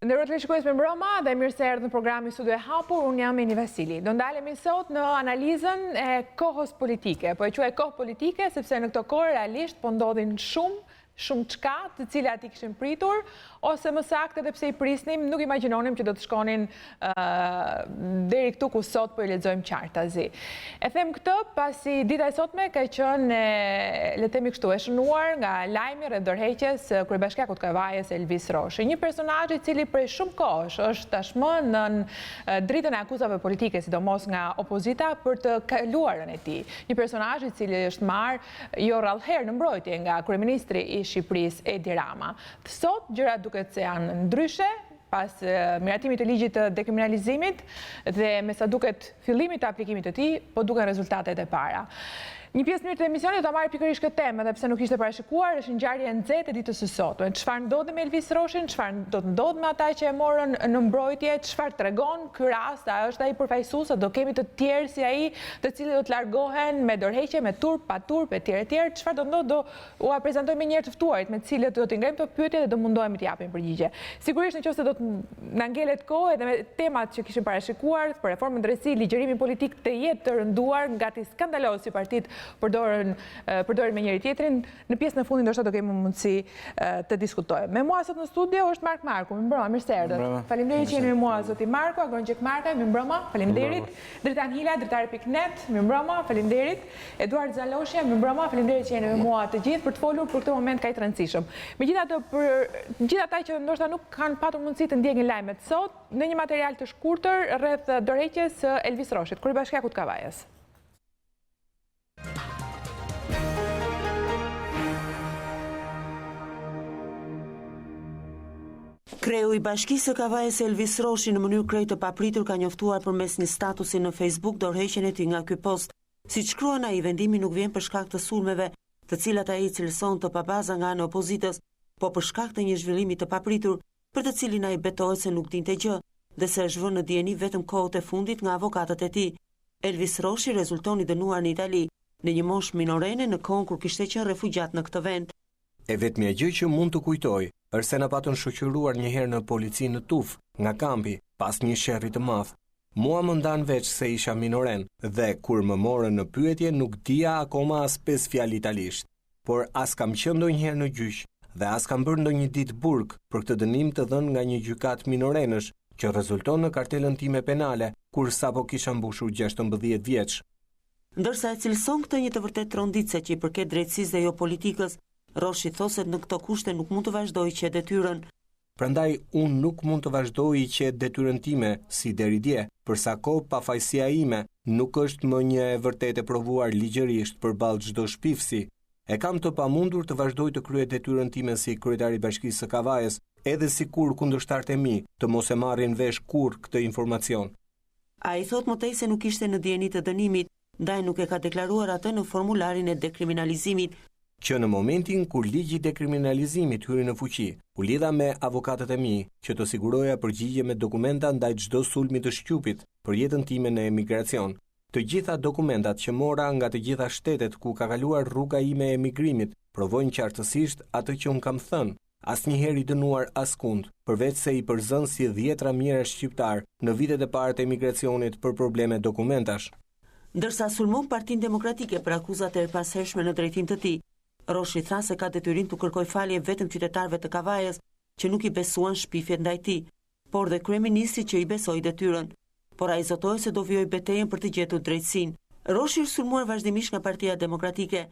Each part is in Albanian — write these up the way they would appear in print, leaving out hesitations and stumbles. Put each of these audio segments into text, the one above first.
Ndërkohë të shikues me mbrëma dhe mirë se erdhët në programin Studio e Hapur, unë jam Eni Vasili. Do ndalemi sot në analizën e kohës politike, po e quaj kohë politike sepse në këto kohë realisht po ndodhin shumë çka të cilat i kishim pritur, ose më saktë edhe pse i prisnim, nuk imagjinonim që do të shkonin deri këtu ku sot po i lexojmë qartazi. E them këtë pasi dita e sotme ka qenë, le të themi kështu, e shënuar nga lajmi rreth dorëheqjes kryebashkiakut Kavajës Elvis Roshi, një personazh i cili prej shumë kohësh është tashmë në dritën e akuzave politike, sidomos nga opozita për të kaluarën e tij. Një personazh i cili është marrë jo rrallëherë në mbrojtje nga kryeministri i Shqipërisë Edi Rama. Sot gjërat duket se janë ndryshe pas miratimit të ligjit të dekriminalizimit dhe me sa duket fillimit të aplikimit të tij, po duken rezultatet e para. Një pjesë mirë të emisionit do ta marrë pikërisht këtë temë, edhe pse nuk ishte parashikuar, është ngjarje e nxehtë e ditës së sotme. Çfarë ndodhi me Elvis Roshin, çfarë do të ndodhë me ata që e morën në mbrojtje, çfarë tregon ky rast, a është ai përfaqësues, do kemi të tjerë si ai, të cilët do të largohen me dorëheqje, me turp, pa turp etj. Çfarë do ndodhë, do ua prezantojmë me njerëz të ftuarit me të cilët do t'i ngrejmë këto pyetje dhe do mundohemi të japim përgjigje. Sigurisht nëse do të na ngelet kohë edhe me temat që kishim parashikuar për reformën drejtësi, ligjërimin politik të jetë të rënduar, gati skandaloz si partitë përdorin me njëri tjetrin, në pjesën e fundit ndoshta do kemi mundësi të diskutojmë. Me mua sot në studio është Mark Marku, mirëmbrëma, mirë se erdhët. Faleminderit që jeni me mua zoti Marku, Agrongjek Marka, mirëmbrëma, faleminderit. Dritan Hila, dritare.net, mirëmbrëma, faleminderit. Eduard Zaloshja, mirëmbrëma, faleminderit që jeni me mua të gjithë për të folur për këtë moment kaq të rëndësishëm. Megjithatë, për gjithë ata që ndoshta nuk kanë patur mundësi të ndjekin lajmet sot, në një material të shkurtër rreth dorëheqjes së Elvis Roshit, kryebashkiakut Kavajës. Kreu i Bashkisë së Kavajës Elvis Roshi në mënyrë krejt të papritur ka njoftuar përmes një statusi në Facebook dorëheqjen e tij nga ky post. Siç shkruan ai, vendimi nuk vjen për shkak të sulmeve, të cilat ai cilëson të pabaza nga ana e opozitës, po për shkak të një zhvillimi të papritur, për të cilin ai betohet se nuk dinte gjë, dhe se është vënë në dieni vetëm kohët e fundit nga avokatët e tij. Elvis Roshi rezulton i dënuar në Itali, në një moshë minorene në kohën kur kishte qenë refugjat në këtë vend. E vetmja gjë që mund të kujtoj është se na patën shoqëruar një herë në polici në Tuf, nga kampi, pas një sherrri të madh. Mua më ndan veç se isha minoren dhe kur më morën në pyetje nuk dija akoma as 5 fjalë italisht, por as kam qenë ndonjëherë në gjyq dhe as kam bërë ndonjë ditë burg për këtë dënim të dhënë nga një gjykat minorenësh që rezulton në kartelën time penale kur sapo kisha mbushur 16 vjeç. Ndërsa e cilëson këtë një të vërtet tronditse që i përket drejtësisë dhe jo politikës, Roshi thoset në këto kushte nuk mund të vazhdoj që detyrën. Prandaj unë nuk mund të vazhdoj që detyrën time si deri dje, përsa kohë pafajësia ime nuk është më një e vërtet e provuar ligjërisht përballë çdo shpifsi. E kam të pamundur të vazhdoj të kryej detyrën time si kryetari i Bashkisë së Kavajës, edhe sikur kundërshtarët e mi të mos e marrin vesh kurrë këtë informacion. Ai thot më tej se nuk ishte në dieni të dënimit, ndaj nuk e ka deklaruar atë në formularin e dekriminalizimit. Që në momentin kur ligji i dekriminalizimit hyri në fuqi, u lidha me avokatët e mi që të siguroja përgjigje me dokumenta ndaj çdo sulmi të Shqupit për jetën time në emigracion. Të gjitha dokumentat që mora nga të gjitha shtetet ku ka kaluar rruga ime e emigrimit provojnë qartësisht atë që un kam thënë. Asnjëherë i dënuar askund, përveç se i përzën si 10 mijëra shqiptar në vitet e parë të emigracionit për probleme dokumentash. Ndërsa sulmon Partinë Demokratike për akuzat e erpashershme në drejtim të tij, Roshi tha se ka detyrim të kërkoj falje vetëm qytetarëve të Kavajës që nuk i besuan shpifjet ndaj tij, por dhe kryeministri që i besoi detyrën. Por ai zotoi se do vijoj betejën për të gjetur drejtësinë. Roshi është sulmuar vazhdimisht nga Partia Demokratike,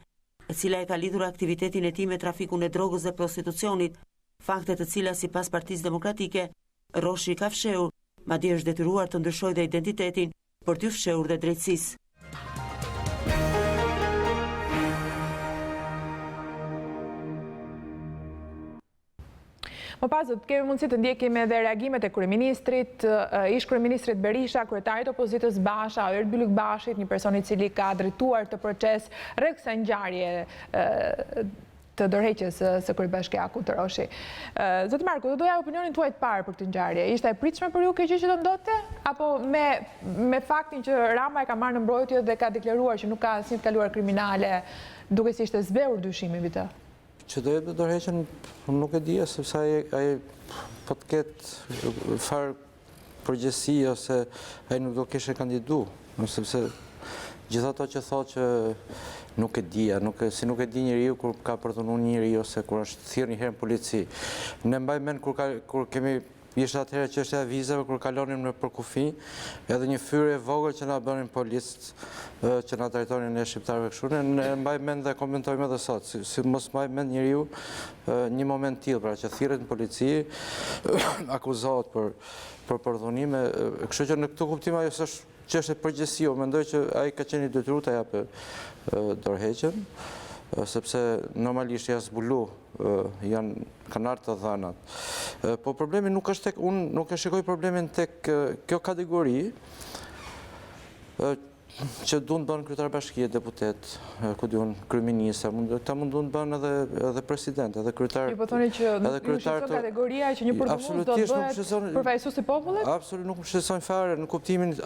e cila e ka lidhur aktivitetin e tij me trafikun e drogës dhe prostitucionit, fakte të cilat sipas Partisë Demokratike, Roshi ka fshehur, madje është detyruar të ndryshojë dhe identitetin për t'u fshehur dhe drejtësisë. Më pas do të kemi mundësi të ndjekim edhe reagimet e kryeministrit, ish kryeministrit Berisha, kryetarit opozitës Basha, Erbyll Bashit, një person i cili ka drejtuar të proces rreth kësaj ngjarje të dorëheqjes së kryebashkiakut të Roshi. Zoti Marku, do doja opinionin tuaj të parë për këtë ngjarje. Ishte e pritshme për ju kjo gjë që do ndodhte, apo me faktin që Rama e ka marrë në mbrojtje dhe ka deklaruar që nuk ka asnjë të kaluar kriminale, duke si ishte zbehur dyshimi mbi të? Që do jetë dorëheqjen, nuk e di, sepse ai po të ketë farë përgjegjësi ose ai nuk do kishte kandidu, sepse gjithë ato që thotë që nuk e dija, si nuk e di njeriu kur ka përthunuar njëri ose kur është thirrë një herë në polici. Ne mbaj mend kur kemi ishte atëherë çështja e vizave kur kalonim në përkufi, edhe një fyrje e vogël që na bënin policët, që na trajtonin ne shqiptarëve kështu. Ne mbaj mend dhe komentojmë edhe sot, si mos mbaj mend njeriu një moment tillë, pra që thirret në polici, akuzohet për përdhunime, kështu që në këtë kuptim ajo është çështje përgjegjësie, mendoj që ai ka qenë i detyruar ta japë dorëheqjen, sepse normalisht janë zbulu, kanë ardhur të dhënat. Po problemi nuk është tek, unë nuk e shikoj problemin tek kjo kategori që duan të bënë kryetar bashkie, deputet, ku diun kryeminist, ta mundun të bënë edhe president, edhe kryetar. Ju po thoni që nuk shqetëson kategoria që një përdhunues do të bëhet përfaqësues i popullit? Absolutisht nuk më shqetëson fare, në kuptimin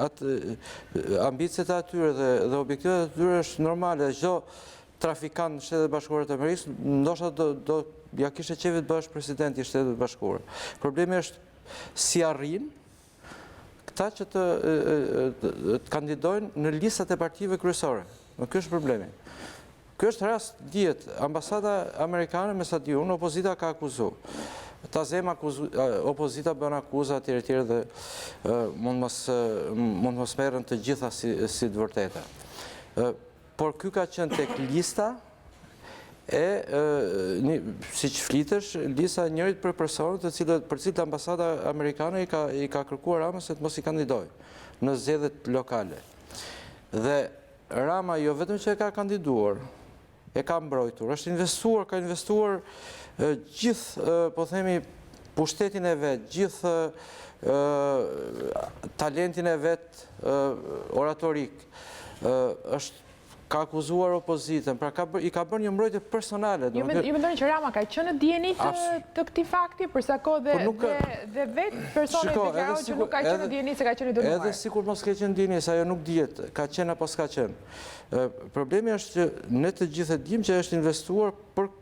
ambicet e atyre dhe objektivat e atyre është normale. Çdo trafikant në Shtetet Bashkuara të Amerikës ndoshta do ja kishte qejf të bësh president i Shtetit Bashkuar. Problemi është si arrin këta që të kandidojnë në listat e partive kryesore. Ky është problemi. Ky është rast, dihet, ambasada amerikane, me sa di unë, opozita ka akuzuar. Tazem opozita bën akuza etj dhe mund mos merren të gjitha si të vërteta. Por ky ka qenë tek lista siç flitesh, lista e njërit për personat për cilët ambasada amerikane i ka kërkuar Ramës se të mos i kandidojë në zgjedhjet lokale. Dhe Rama jo vetëm që e ka kandiduar, e ka mbrojtur, ka investuar gjithë, po themi, pushtetin e vet, gjithë talentin e vet oratorik, ka akuzuar opozitën, pra i ka bërë një mbrojtje personale. Ju mendoni që Rama ka qenë në dieni të këtij fakti, për sa kohë dhe vetë personi deklarohet që nuk ka qenë në dieni se ka qenë i dënuar. Edhe sikur mos ka qenë në dieni, se ajo nuk dihet, ka qenë apo s'ka qenë. Problemi është që ne të gjithë e dimë që është investuar për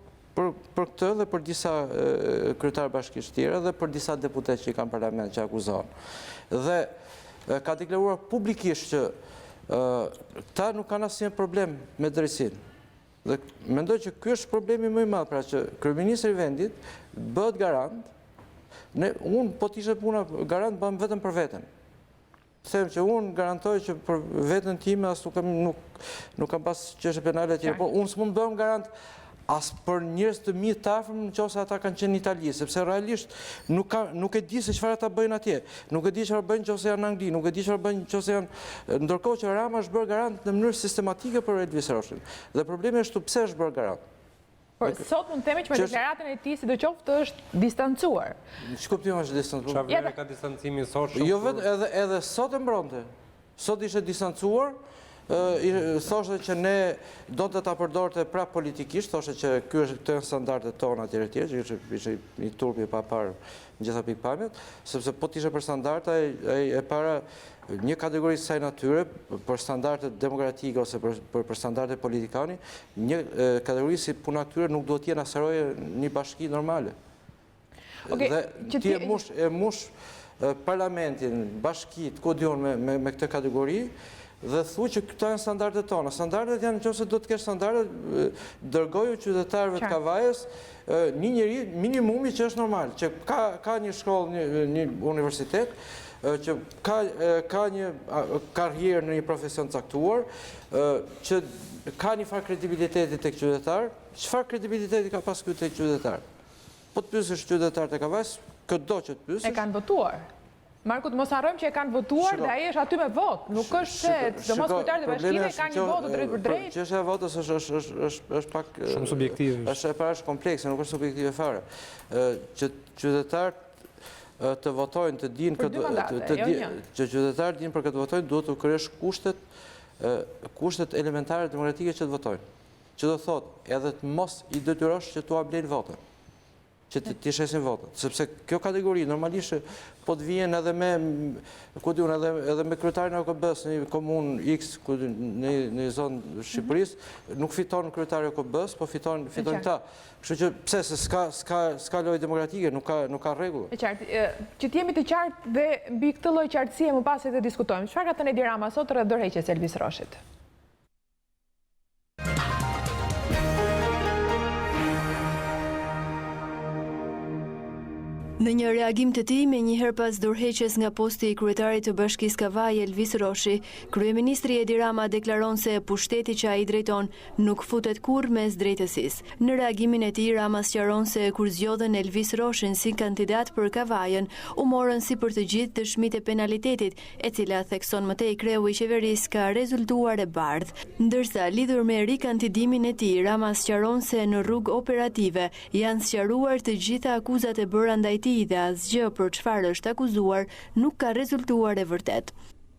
këtë dhe për disa kryetar bashkisht tjera dhe për disa deputet që i kanë parlament që akuzohen. Dhe ka deklaruar publikisht që ta nuk kanë asnjë problem me drejtsinë. Dhe mendoj që ky është problemi më i madh, pra që kryeministri i vendit bëhet garant. Unë po të ishte puna garant bëm vetëm për veten. Them që unë garantoj që për veten time as nuk kam pas çështje penale etj, por unë s'mund të bëhem garant as për njerëz të mi të afërm nëse ata kanë qenë në Itali, sepse realisht nuk e di se çfarë ata bëjnë atje, nuk e di çfarë bëjnë nëse janë në Angli, nuk e di çfarë bëjnë nëse janë, ndërkohë që Rama është bërë garant në mënyrë sistematike për Elvis Roshin. Dhe problemi është pse është bërë garant. Por sot mund të themi që me deklaratën e tij sidoqoftë është distancuar. Ç'kuptim është distancuar? Çfarë vlerë ka distancimi sot? Jo vetë edhe sot e mbronte. Sot ishte distancuar. Thoshte që ne do të ta përdorte prap politikisht, thoshte që këto janë standardet tona etj, që ishte një turpi pa parë gjitha pikpamjet, sepse po të ishte për standarde e para një kategori saj natyre, për standardet demokratike ose për standardet politikani, një kategori si puna këtyre nuk duhet jenë aseroje një bashki normale. Dhe ti e mush parlamentin, bashkit, ku dion me këtë kategori, dhe thu që këto janë standardet tona. Standardet janë nëse do të kesh standardet, dërgoju qytetarëve të Kavajës një njeri minimumi që është normal, që ka një shkollë, një universitet, që ka një karrierë në një profesion caktuar, që ka një farë kredibiliteti tek qytetar. Çfarë kredibiliteti ka pas ky tek qytetar? Po të pyesësh qytetarët e Kavajës, këdo që të pyesësh. E kanë votuar. Markut, mos harrojmë që e kanë votuar dhe ai është aty me vot. Nuk është se domos kryetarët e bashkimeve kanë një votë drejt për drejt. Çështja e votës është pak shumë subjektive. Është e parë komplekse, nuk është subjektive fare. Që qytetarët të votojnë, të dinë që qytetarët dinë për këtë votojnë, duhet të kryesh kushtet elementare demokratike që të votojnë. Që do thotë, edhe të mos i detyrosh që t'u blejnë votën. që t'i shesin votat. Sepse kjo kategori normalisht po të vijen edhe me, edhe me kryetarin e OKB-s në një komunë X, në një zonë Shqipërisë, nuk fiton kryetari e OKB-s, po fiton ta. Kështu që pse se s'ka lojë demokratike, nuk ka rregull. E qartë, që t'jemi të qartë dhe mbi këtë lloj qartësie më pas të diskutojmë. Çfarë ka thënë Edi Rama sot rreth dorëheqjes së Elvis Roshit? Në një reagim të tij me njëherë pas dorëheqjes nga posti i kryetarit të Bashkisë Kavaj Elvis Roshi, kryeministri Edi Rama deklaron se pushteti që ai drejton nuk futet kurrë mes drejtësisë. Në reagimin e tij Rama sqaron se kur zgjodhen Elvis Roshin si kandidat për Kavajën, u morën si për të gjithë dëshmitë e penalitetit, e cila thekson më tej kreu i qeverisë ka rezultuar e bardhë. Ndërsa lidhur me rikandidimin e tij, Rama sqaron se në rrugë operative janë sqaruar të gjitha akuzat e bëra ndaj dhe asgjë për çfarë është akuzuar nuk ka rezultuar e vërtet.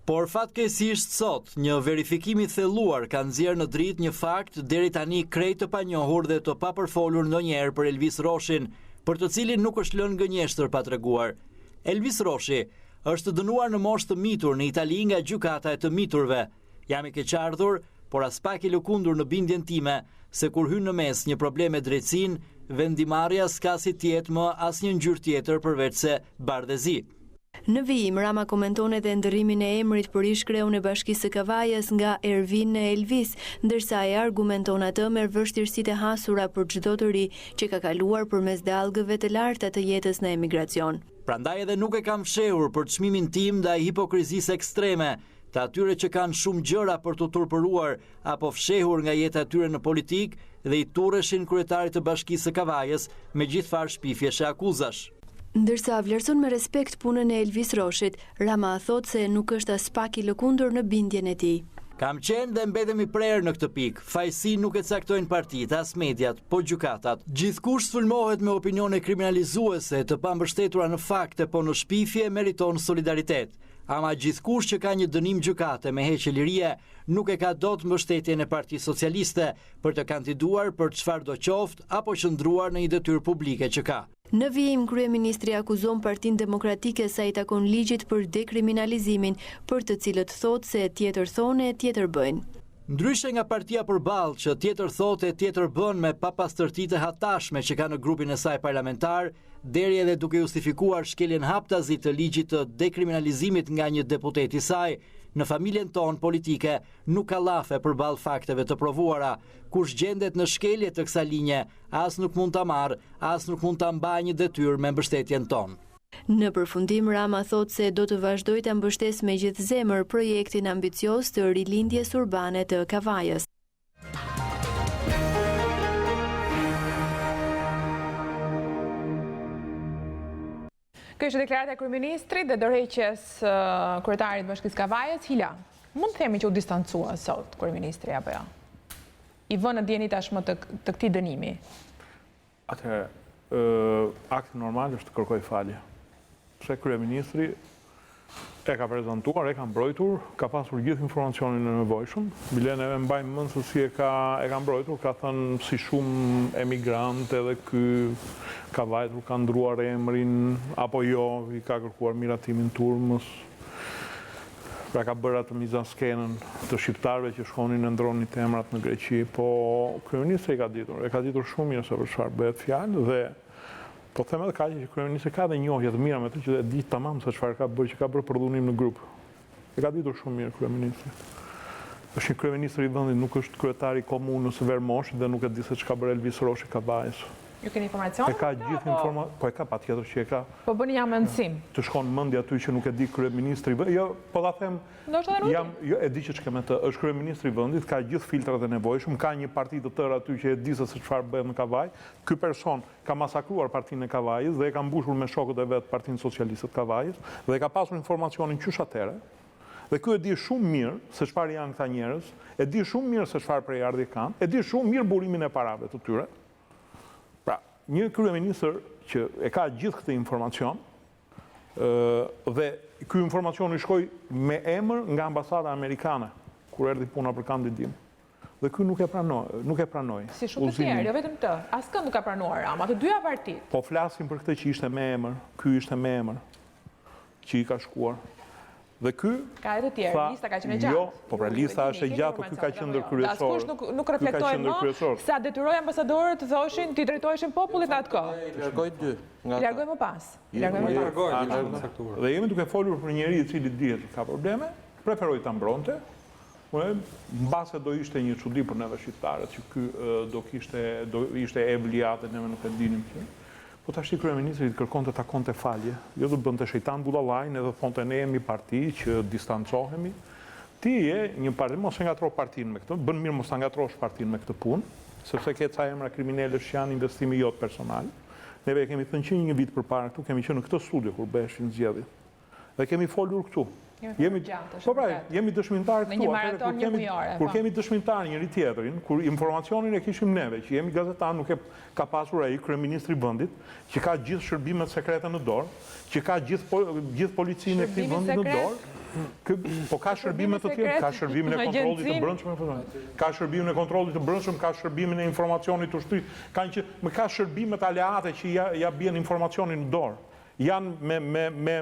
Por fatkeqësisht sot, një verifikim i thelluar ka nxjerrë në dritë një fakt deri tani krejt të panjohur dhe të papërfolur ndonjëherë për Elvis Roshin, për të cilin nuk është lënë gënjeshtër pa treguar. Elvis Roshi është dënuar në moshë të mitur në Itali nga gjykata e të miturve. Jam i keqardhur, por as pak i lëkundur në bindjen time se kur hyn në mes një problem me drejtësinë, vendimarrja s'ka si tjetë më asnjë ngjyrë tjetër përveç se bardhëzi. Në vijim, Rama komenton edhe ndërrimin e emrit për ish-kreun e Bashkisë së Kavajës nga Ervin në Elvis, ndërsa e argumenton atë me vështirësitë e hasura për çdo të ri që ka kaluar përmes dallgëve të larta të jetës në emigracion. Prandaj edhe nuk e kam fshehur për çmimin tim ndaj hipokrizisë ekstreme, të atyre që kanë shumë gjëra për të turpëruar apo fshehur nga jeta e tyre në politik dhe i turreshin kryetarit të Bashkisë së Kavajës me gjithë farë shpifjesh e akuzash. Ndërsa vlerëson me respekt punën e Elvis Roshit, Rama thot se nuk është as pak i lëkundur në bindjen e tij. Kam qenë dhe mbedem i prerë në këtë pikë. Fajsi nuk e caktojnë partitë, as mediat, po gjykatat. Gjithkush sulmohet me opinione kriminalizuese të pambështetura në fakte, po në shpifje meriton solidaritet. Ama gjithkush që ka një dënim gjykate me heqje lirie nuk e ka dot mbështetjen e Partisë Socialiste për të kandiduar për çfarëdo qoftë apo qëndruar në një detyrë publike që ka. Në vijim, kryeministri akuzon Partinë Demokratike sa i takon ligjit për dekriminalizimin, për të cilët thotë se tjetër thonë e tjetër bëjnë. Ndryshe nga partia përballë që tjetër thotë e tjetër bën me papastërtitë e hatashme që ka në grupin e saj parlamentar, deri edhe duke justifikuar shkeljen haptazi të ligjit të dekriminalizimit nga një deputet i saj, në familjen tonë politike nuk ka llafe përballë fakteve të provuara. Kush gjendet në shkelje të kësaj linje, as nuk mund ta marrë, as nuk mund ta mbajë një detyrë me mbështetjen tonë. Në përfundim, Rama thot se do të vazhdoj të mbështes me gjithë zemër projektin ambicios të rilindjes urbane të Kavajës. Kjo është deklarata e kryeministrit dhe dorëheqjes kryetarit të Bashkisë Kavajës. Hila, mund të themi që u distancua sot kryeministri apo jo? I vënë ndjeni tashmë të këtij dënimi. Atëherë, akti normal është të kërkoj falje. Se kryeministri e ka prezantuar, e ka mbrojtur, ka pasur gjithë informacionin e nevojshëm. Bilen e mbajmë mend se si e ka mbrojtur, ka thënë si shumë emigrant edhe ky ka vajtur, ka ndruar emrin, apo jo, i ka kërkuar miratimin turmës. Pra ka bërë atë mizaskenën të shqiptarëve që shkonin e ndronin emrat në Greqi, po kryeministri e ka ditur shumë mirë se për çfarë bëhet fjalë dhe po them edhe kaq që kryeministri ka dhe njohje të mira me të që e di tamam se çfarë ka bërë, që ka bërë përdhunim në grup. E ka ditur shumë mirë kryeministri. Është një kryeministri i vendit, nuk është kryetari i komunës Vermosh dhe nuk e di se çka bërë Elvis Roshi Kavajës. Ju keni informacion? E ka gjithë informacion, po e ka patjetër që e ka. Po bëni jam mendsim. Të shkon mendja aty që nuk e di kryeministri. Jo, po ta them. Jo, e di që çka me të. Është kryeministri i vendit, ka gjithë filtrat e nevojshëm, ka një parti të tërë aty që e di se çfarë bëhet në Kavaj. Ky person ka masakruar partinë e Kavajës dhe e ka mbushur me shokët e vet Partinë Socialiste të Kavajës dhe ka pasur informacionin qysh atëre. Dhe ky e di shumë mirë se çfarë janë këta njerëz, e di shumë mirë se çfarë prejardhje kanë, e di shumë mirë burimin e parave të tyre. Një kryeministër që e ka gjithë këtë informacion dhe ky informacion i shkoi me emër nga ambasada amerikane kur erdhi puna për kandidim. Dhe ky nuk e pranoi. Si shumë të tjerë, jo vetëm të. Askënd nuk ka pranuar Rama, të dyja partitë. Po flasim për këtë që ishte me emër, ky ishte me emër, që i ka shkuar. Dhe ky ka edhe të tjerë, lista ka qenë gjatë. Jo, po pra lista është e gjatë, po ky ka qenë ndërkryesor. Askush nuk reflektoi më sa detyroi ambasadorët të thoshin, të drejtoheshin popullit në atë kohë. Largoi dy. Largoi më pas. Dhe jemi duke folur për njëri i cili dihet ka probleme, preferoi ta mbronte. Mbase do ishte një çudi për neve shqiptarët që ky do ishte evliate, neve nuk e dinim që. Po tash kryeministri kërkonte ta konte falje, jo do bënte shejtan bullallajin edhe thonte ne jemi parti që distancohemi. Ti je një parti, mos e ngatro partinë me këtë, bën mirë mos ta ngatrosh partinë me këtë punë, sepse ke ca emra kriminalësh që janë investimi jot personal. Neve kemi thënë që një vit përpara këtu kemi qenë në këtë studio kur bëheshin zgjedhjet. Dhe kemi folur këtu. Jemi dëshmitar këtu, kur kemi dëshmitar njëri tjetrin, kur informacionin e kishim neve, që jemi gazetar, nuk ka pasur ai kryeministri i vendit, që ka gjithë shërbimet sekrete në dorë, që ka gjithë policinë e këtij vendi në dorë. Po ka shërbimet të tjerë, ka shërbimin e kontrollit të brendshëm, ka shërbimin e kontrollit të brendshëm, ka shërbimin e informacionit të ushtrisë, ka shërbimet aleate që ja bien informacionin në dorë. Janë me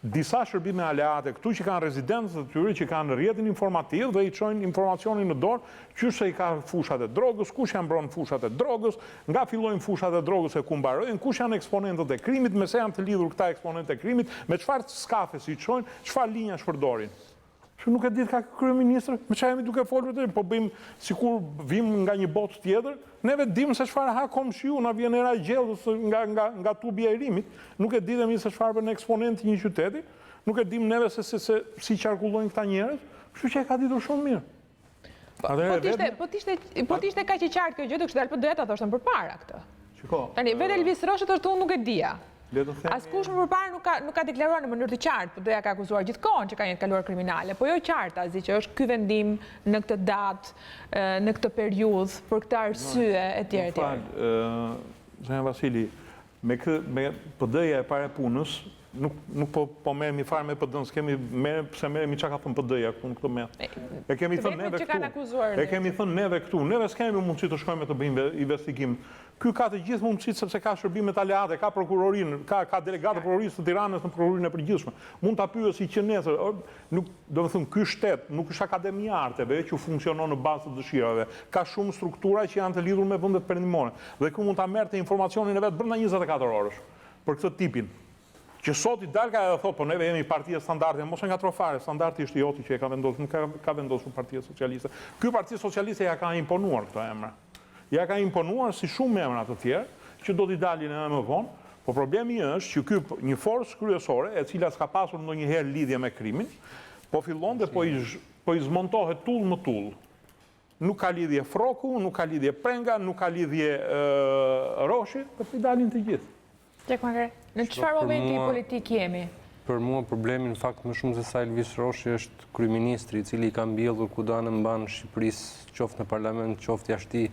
disa shërbime aleate këtu që kanë rezidencët të tyre, që kanë rrjetin informativ dhe i çojnë informacionin në dorë, qyse i ka fushat e drogës, kush janë mbron fushat e drogës, nga fillojnë fushat e drogës e ku mbarojnë, kush janë eksponentët e krimit, me se janë të lidhur këta eksponentë e krimit, me çfarë skafes i çojnë, çfarë linja shpërdorin. Që nuk e ditë ka kryeministër, me çfarë jemi duke folur të po bëjmë sikur vim nga një botë tjetër, neve dimë se çfarë ha komshiu, na vjen era e gjellës nga tubi e rimit, nuk e ditemi se çfarë bën eksponenti një qyteti, nuk e dimë neve se si qarkullojnë këta njerëz, kështu që e ka ditur shumë mirë. Po t'ishte kaq i qartë kjo gjë, do kishte dalë doja ta thoshën përpara këtë. Tani vetë Elvis Roshi thoshte unë nuk e dija. Askush më përpara nuk ka deklaruar në mënyrë të qartë, por doja ka akuzuar gjithkohon që ka një të kaluar kriminale, po jo qartë azi që është ky vendim në këtë datë, në këtë periudhë, për këtë arsye etj. Zonja Vasili, me PD-ja e parë punës, nuk po merremi fare me PD-n, pse merremi çka ka thënë PD-ja këtu në këtë moment. E kemi thënë neve këtu. E kemi thënë neve këtu. Neve s'kemi mundësi të shkojmë të bëjmë investigim. Ky ka të gjithë mundësitë sepse ka shërbimet aleate, ka prokurorinë, ka delegatë prokurorisë të Tiranës në prokurorinë e përgjithshme. Mund ta pyesë që nesër, do të thënë ky shtet nuk është akademi e arteve që funksionon në bazë të dëshirave. Ka shumë struktura që janë të lidhur me vendet perëndimore dhe ky mund ta merrte informacionin e vet brenda 24 orësh për këtë tipin. Që sot i dalka edhe thot, po neve jemi partia standarde, mos e ngatro fare, standardi është joti që e ka vendosur, nuk ka vendosur Partia Socialiste. Ky Partia Socialiste ja ka imponuar këto emra. Ja ka imponuar si shumë emra të tjerë, që do t'i dalin edhe më vonë, po problemi është që ky një forcë kryesore, e cila s'ka pasur ndonjëherë lidhje me krimin, po fillon dhe po i zmontohet tull më tull. Nuk ka lidhje Froku, nuk ka lidhje Prenga, nuk ka lidhje Roshi, po t'i dalin të gjithë. Në çfarë momenti politik jemi? Për mua problemi në fakt më shumë se sa Elvis Roshi është kryeministri i cili ka mbjellur kudo në mban Shqipërisë, qoftë në parlament, qoftë jashtë,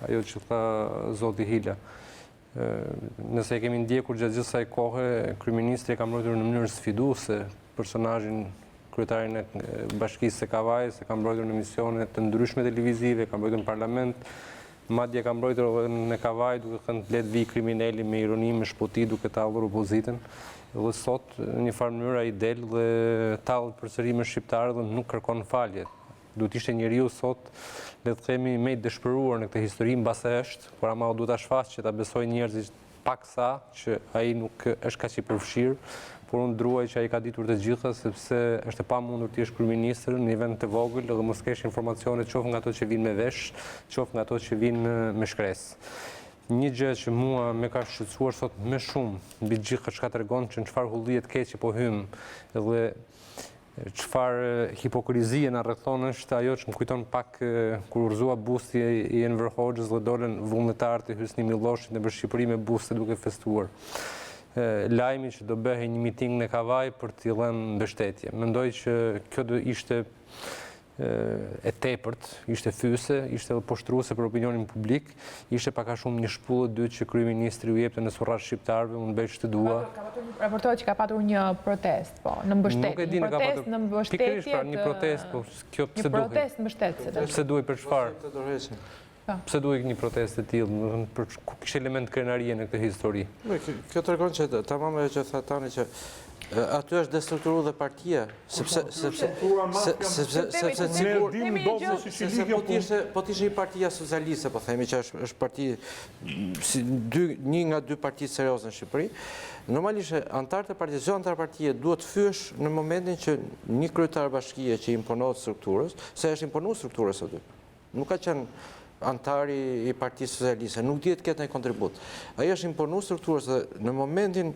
ajo që tha zoti Hila. Nëse e kemi ndjekur gjatë gjithë kësaj kohe, kryeministri e ka mbrojtur në mënyrë sfiduese personazhin kryetarin e Bashkisë së Kavajës, e ka mbrojtur në misione të ndryshme televizive, ka mbrojtur në parlament. Madje ka mbrojtur në Kavaj duke thënë let vi kriminali me ironi, me shpoti duke tallur opozitën. Dhe sot në një farë mënyrë ai del dhe tall përsëri me shqiptarët dhe nuk kërkon falje. Duhet ishte njeriu sot, le të themi, më i dëshpëruar në këtë histori mbase është, por ama duhet ta shfaq që ta besojnë njerëzit paksa që ai nuk është kaq i përfshirë, por unë druaj që ai ka ditur të gjitha sepse është e pamundur të jesh kryeministër në një vend të vogël dhe mos kesh informacione qoftë nga ato që vinë me vesh, qoftë nga ato që vinë me shkresë. Një gjë që mua më ka shqetësuar sot më shumë mbi gjithë çka tregon që në çfarë hullije të keqe po hym dhe çfarë hipokrizie na rrethon është ajo që më kujton pak kur urzua busti i Enver Hoxhës dhe dolën vullnetarët e Hysni Milloshit në Shqipëri me buste duke festuar. Lajmi që do bëhej një miting në Kavaj për t'i dhënë mbështetje. Mendoj që kjo do ishte e tepërt, ishte fyse, ishte edhe poshtruese për opinionin publik, ishte pak a shumë një shpullë dytë që kryeministri u jepte në surrat shqiptarëve, unë bëj ç'të dua. Raportohet që ka patur një protest, po, në mbështetje. Nuk e di në ka patur pikërisht pra një protest, po kjo pse duhet? Një protest mbështetëse. Pse duhet për çfarë? Pse duhet një protest e tillë, për kishte element krenarie në këtë histori. Kjo tregon që tamam ajo që tha tani që aty është destrukturuar dhe partia, sepse po t'ishte një partia socialiste, po themi që është parti një nga dy partitë serioze në Shqipëri, normalisht antarët e partisë, jo antar partie duhet fyesh në momentin që një kryetar bashkie që imponohet strukturës, se është imponuar strukturës aty. Nuk ka qenë antari i Partisë Socialiste, nuk dihet ketë një kontribut. Ai është imponuar strukturës dhe në momentin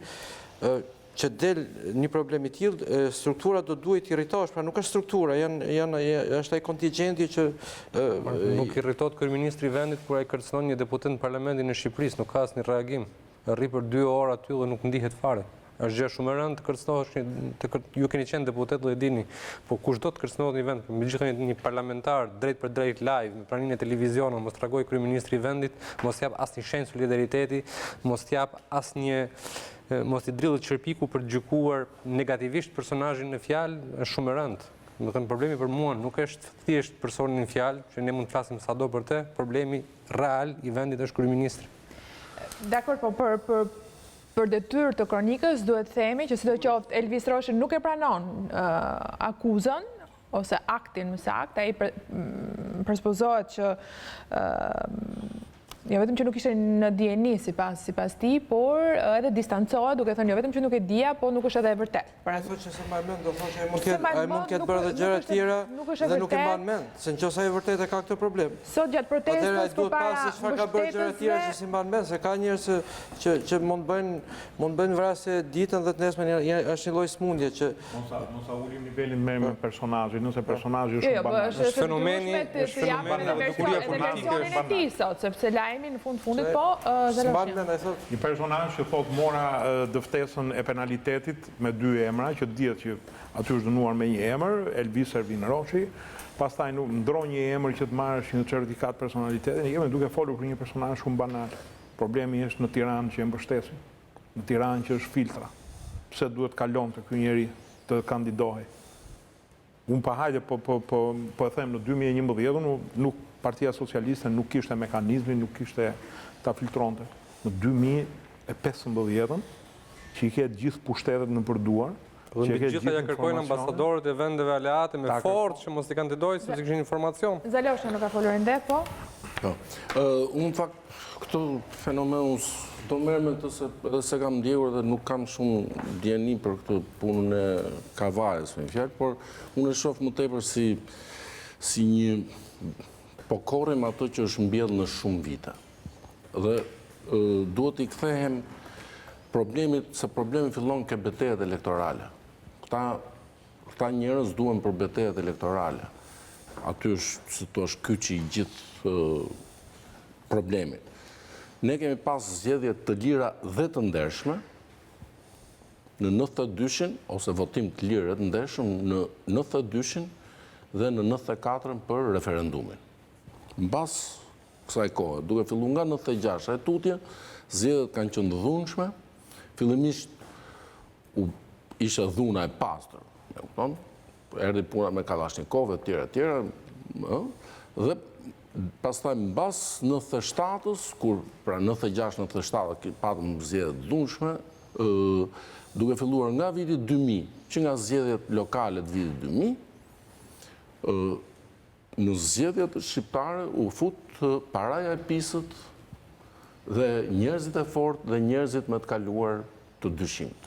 që del një problem i tillë, struktura do duhet të irritohesh, pra nuk është struktura, është ai kontingjenti që nuk irritohet kryeministri i vendit kur ai kërcënon një deputet në Parlamentin e Shqipërisë, nuk ka asnjë reagim. Rri për 2 orë aty dhe nuk ndihet fare. Është gjë shumë e rëndë të kërcënohesh, ju keni qenë deputet dhe e dini, po kushdo të kërcënohet një vend, megjithëse një parlamentar drejt për drejt live me praninë e televizionit, mos tragoj kryeministri i vendit, mos jap asnjë shenjë solidariteti, mos jap asnjë mos i drillet qërpiku për të gjykuar negativisht personazhin në fjalë, është shumë e rëndë. Do të thënë problemi për mua nuk është thjesht personi në fjalë, që ne mund të flasim sado për të, problemi real i vendit është kryeministri. Dakor, po për detyrë të kronikës duhet themi që sidoqoftë Elvis Roshi nuk e pranon akuzën ose aktin më saktë, ai presuppozohet që jo vetëm që nuk ishte në dieni sipas tij, por edhe distancohet, duke thënë jo vetëm që nuk e dija, po nuk është edhe e vërtetë. Pra thotë që se mban mend, do thotë ai mund të ketë bërë edhe gjëra të tjera dhe nuk e mban mend, se nëse ai vërtet e ka këtë problem. Sot gjatë protestës përpara çfarë ka bërë gjëra të tjera që si mban mend, se ka njerëz që mund bëjnë vrasje ditën dhe të nesër është një lloj smundje që mos ulim nivelin me personazhin, nëse personazhi është banal. Është fenomeni e bukuria politike sot, sepse në fundit po, një personazh që thot mora dëftesën e penalitetit me 2 emra, që dihet që aty është dënuar me një emër, Elvis Ervin Roshi, pastaj ndron një emër që të marrësh një certifikat personalitetin, jemi duke folur për një personazh shumë banal. Problemi është në Tiranë që e mbështesin, në Tiranë që është filtra. Pse duhet kalonte ky njeri të kandidohej? Unë pa hajde po e them në 2011 nuk Partia Socialiste nuk kishte mekanizmin, nuk kishte ta filtronte. Në 2015 që i ketë gjithë pushtetet në përduar, që gjitha ja kërkojnë ambasadorët e vendeve aleate me fort që mos i kandidojnë sepse kishin informacion. Zalosha nuk ka folur ende, po? Unë fakt këtë fenomen do merr me këtë edhe se kam ndjekur dhe nuk kam shumë dieni për këtë punën e Kavajës me fjalë, por unë e shoh më tepër si një po korrim ato që është mbjellë në shumë vite. Dhe duhet i kthehem problemit, se problemi fillon ke betejat elektorale. Këta njerëz duhen për betejat elektorale. Aty është, si thua, kyçi i gjithë problemit. Ne kemi pas zgjedhje të lira dhe të ndershme në 92-shin, ose votim të lirë dhe të ndershëm në 92-shin dhe në 94-ën për referendumin. Mbas kësaj kohe, duke filluar nga 96 e tutje, zgjedhjet kanë qenë dhunshme, fillimisht ishte dhuna e pastër, e kupton? Erdhi puna me Kalashnikov e tjera, dhe pastaj mbas 97-s, kur pra 96-97 patëm zgjedhje dhunshme, duke filluar nga viti 2000, që nga zgjedhjet lokale të vitit 2000, në zgjedhjet shqiptare u fut paraja e pisët dhe njerëzit e fortë dhe njerëzit me të kaluar të dyshimt.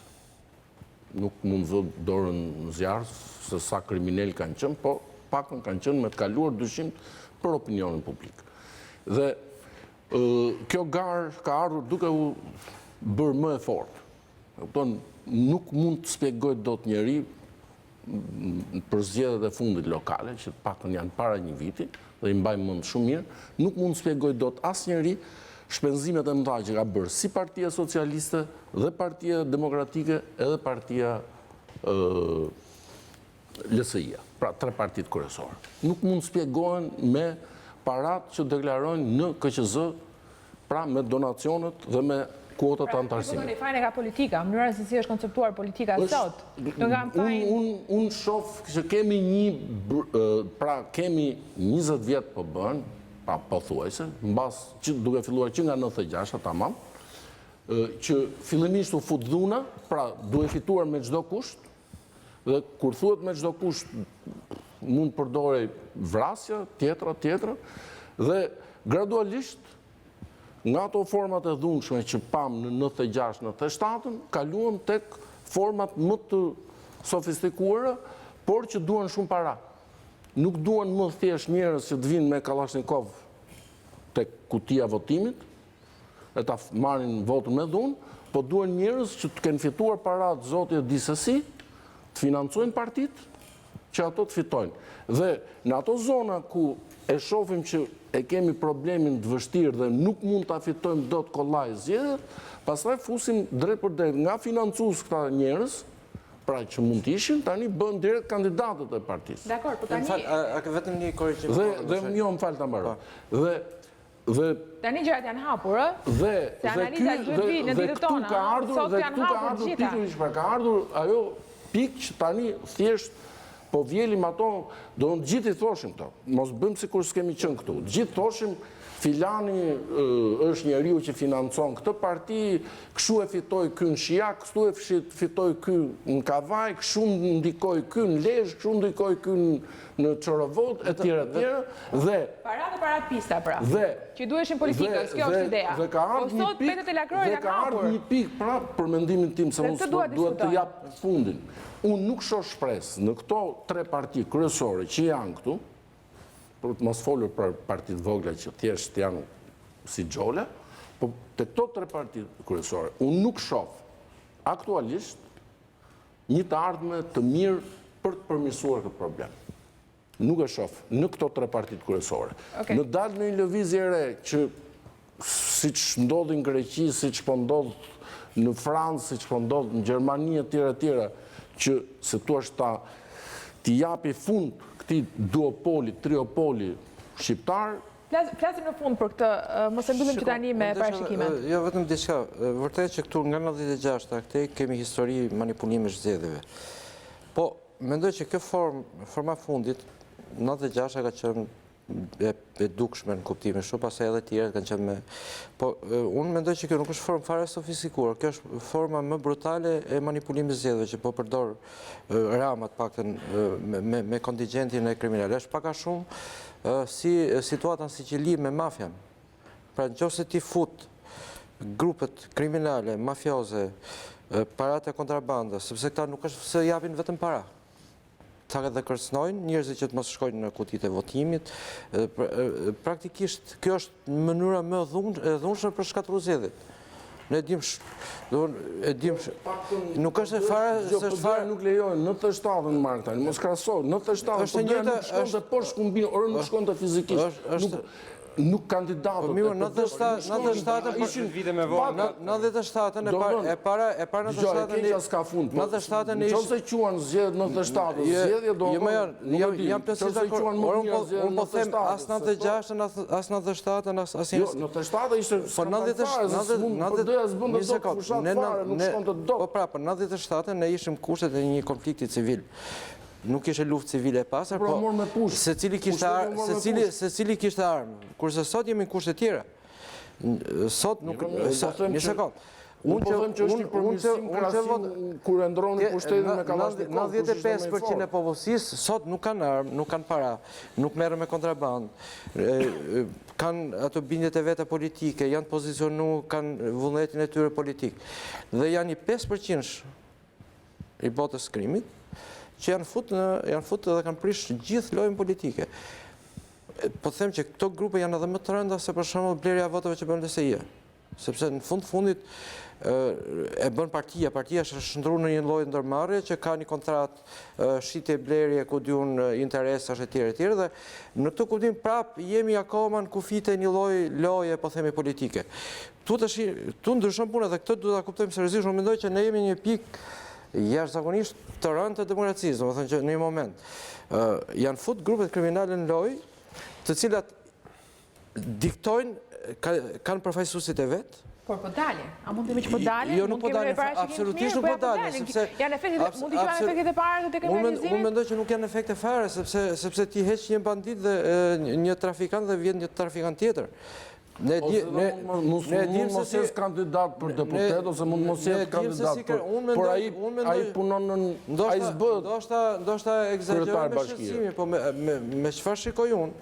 Nuk mund vë dorën në zjarr se sa kriminal kanë qenë, po pakon kanë qenë me të kaluar dyshimt për opinionin publik. Dhe kjo garë ka ardhur duke u bërë më e fortë. Nuk mund të shpjegoj dot njeri për zgjedhjet e fundit lokale, që paktën janë para një viti, dhe i mbajmë mend shumë mirë, nuk mund të shpjegoj dot asnjëri shpenzimet e mëdha që ka bërë si Partia Socialiste dhe Partia Demokratike edhe Partia LSI-ja. pra 3 partit kryesore. Nuk mund spjegohen me parat që deklarojnë në KQZ, pra me donacionet dhe me kuotat antarësimit. Pra, fajnë e ka politika, mënyra se si është konceptuar politika sot. Unë shoh që kemi kemi 20 vjet po bën, pra pothuajse, mbas duke filluar që nga 96 tamam, që fillimisht u fut dhuna, pra duhet fituar me çdo kusht, dhe kur thuhet me çdo kusht mund përdorej vrasja, tjetra, dhe gradualisht nga ato format e dhunshme që pam në 96-97, kaluam tek format më të sofistikuara, por që duan shumë para. Nuk duan më thjesht njerëz që të vinë me Kalashnikov tek kutia votimit, e ta marrin votën me dhunë, po duan njerëz që të kenë fituar parat zoti e disësi, të financojnë partit, që ato të fitojnë. Dhe në ato zona ku e shohim që e kemi problemin të vështirë dhe nuk mund ta fitojmë dot kollaj zgjedhjet, pastaj fusim drejt për drejt nga financues këta njerëz, pra që mund të ishin, tani bën direkt kandidatët e partisë. Dakor, po tani vetëm një korrigjim. Dhe më fal ta mbaroj. Dhe tani gjërat janë hapur, ë? Se analiza duhet vi në ditët tona. Sot janë hapur gjitha. Ka ardhur ajo pikë që tani thjesht po vjelim ato, do në gjithë i thoshim këto, mos bëjmë sikur s'kemi qenë këtu. Gjithë thoshim, filani është njeriu që financon këtë parti, kështu e fitoi ky në Shijak, kështu e fitoi ky në Kavaj, kështu ndikoi ky në Lezhë, kështu ndikoi ky në Çorovod, etj. Dhe parat e parat pista pra. Dhe që duheshin politikës, kjo është ideja. Dhe ka ardhur një pikë, petet e lagrojit janë hapur. Një pikë pra për mendimin tim se unë duhet të jap fundin. Unë nuk shoh shpresë në këto 3 parti kryesore që janë këtu, për të mos folur për partit vogla që thjesht janë si xhola, po te këto 3 parti kryesore, unë nuk shoh aktualisht një të ardhme të mirë për të përmirësuar këtë problem. Nuk e shoh në këto 3 partit kryesore. Në dalë në një lëvizje re që siç ndodhi në Greqi, siç po ndodh në Francë, siç po ndodh në Gjermani etj. Që se tu është t'i japi fund këtij duopoli, triopoli shqiptar. Flasim në fund për këtë, mos e mbyllim që tani me parashikimet. Jo, vetëm diçka, vërtet që këtu nga 96 këtej kemi histori manipulimesh zgjedhjeve. Po, mendoj që kjo forma fundit 96 ka qenë e dukshme në kuptimin shumë, pastaj edhe tjerët kanë qenë me... Po, unë mendoj që kjo nuk është formë fare sofistikuar, kjo është forma më brutale e manipulimit zgjedhjeve që po përdor Rama të paktën me kontingjentin e kriminal. Është pak a shumë si situata në Siqili me mafian. Pra nëse ti fut grupet kriminale, mafioze, parat e kontrabandës, sepse këta nuk është se japin vetëm para. Ta dhe kërcënojnë njerëzit që të mos shkojnë në kutit e votimit. Praktikisht, kjo është mënyra më e dhunshme për shkatërru zgjedhjet. Ne dim nuk është fare se fare nuk lejojnë 97-ën mark tani, mos krahasoj, 97-ën nuk shkonte poshtë kumbin, orë nuk shkonte fizikisht. Nuk kandidatët. Po mirë, 97-ën ishin vite me vonë. 97-ën e para 97-ën s'ka fund. 97-ën ishin. Nëse quan zgjedhjet 97-ën, zgjedhje do. Jam plotësisht dakord. Unë po them as 96-ën, as 97-ën, as asnjë. Jo, 97-ën ishte. Po 97-ën. Po prapë, 97-ën ne ishim kushtet e një konflikti civil. Nuk ishe luftë civile e pasur, po secili kishte armë, kurse sot jemi në kushte tjera. Sot nuk... Një sekond. Unë po them që është i përmirësim krahasim kur e ndroni pushtetin me Kalashnikov. 95% e popullsisë sot nuk kanë armë, nuk kanë para, nuk merren me kontrabandë, kanë ato bindjet e veta politike, janë pozicionu, kanë vullnetin e tyre politik. Dhe janë i 5% i botës krimit, që janë fut dhe kanë prish gjithë lojën politike. Po them që këto grupe janë edhe më të rënda se për shembull blerja e votave që bën LSI-ja. Sepse në fundit e bën partia është shndruar në një lloj ndërmarrje që ka një kontratë shitje blerje ku diun interesash etj. Dhe në këtë kuptim prap jemi akoma në kufit e një lloj loje po themi politike. Tu ndryshon puna dhe këtë duhet ta kuptojmë seriozisht. Unë mendoj që ne jemi në një pikë jashtëzakonisht të rënd të demokracisë, do të thënë që në një moment janë fut grupet kriminale në lojë, të cilat diktojnë, kanë përfaqësuesit e vet. Por po dalin. A mund të themi që po dalin? Jo, nuk po dalin, absolutisht nuk po dalin, sepse janë efektet, mund të quhen efektet e para të dekriminalizimit? Unë mendoj që nuk janë efekte fare, sepse ti heq një bandit dhe një trafikant dhe vjen një trafikant tjetër. Mund mos jetë kandidat për deputet, ose mund mos jetë kandidat por ai punon në ASB. Ndoshta egzageroj me shqetësimin, po me çfarë shikoj unë,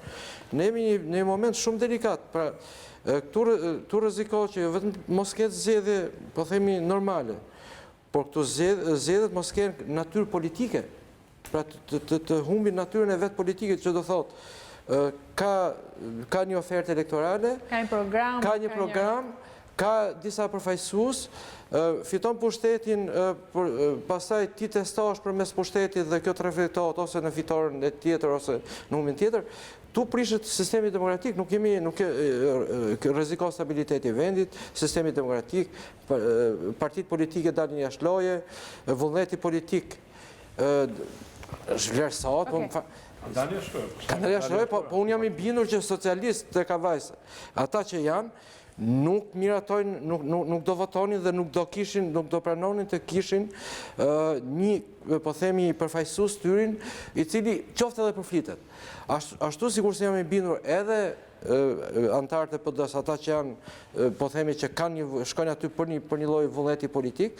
ne jemi në një moment shumë delikat. Pra, këtu rrezikohet që vetëm mos ketë zgjedhje, po themi normale, por këtu zgjedhjet mos kenë natyrë politike. Pra të humbi natyrën e vet politike, që do thotë ka një ofertë elektorale, ka një program, ka disa përfaqësues, fiton pushtetin, pastaj ti testosh përmes pushtetit dhe kjo të reflektohet ose në fitoren e tjetër ose në humbin tjetër. Tu prishet sistemi demokratik, nuk rrezikon stabiliteti i vendit, sistemi demokratik, partitë politike dalin jashtë loje, vullneti politik vlerësohet. Kanë rështoj, po unë jam i bindur që socialist të Kavajës, ata që janë, nuk miratojnë, nuk do votonin dhe nuk do pranonin të kishin një, po themi, përfaqësues tyrin, i cili qoftë edhe përflitet. Ashtu sikur se jam i bindur edhe antarët e PD-s, ata që janë, po themi që shkojnë aty për një lloj vullneti politik,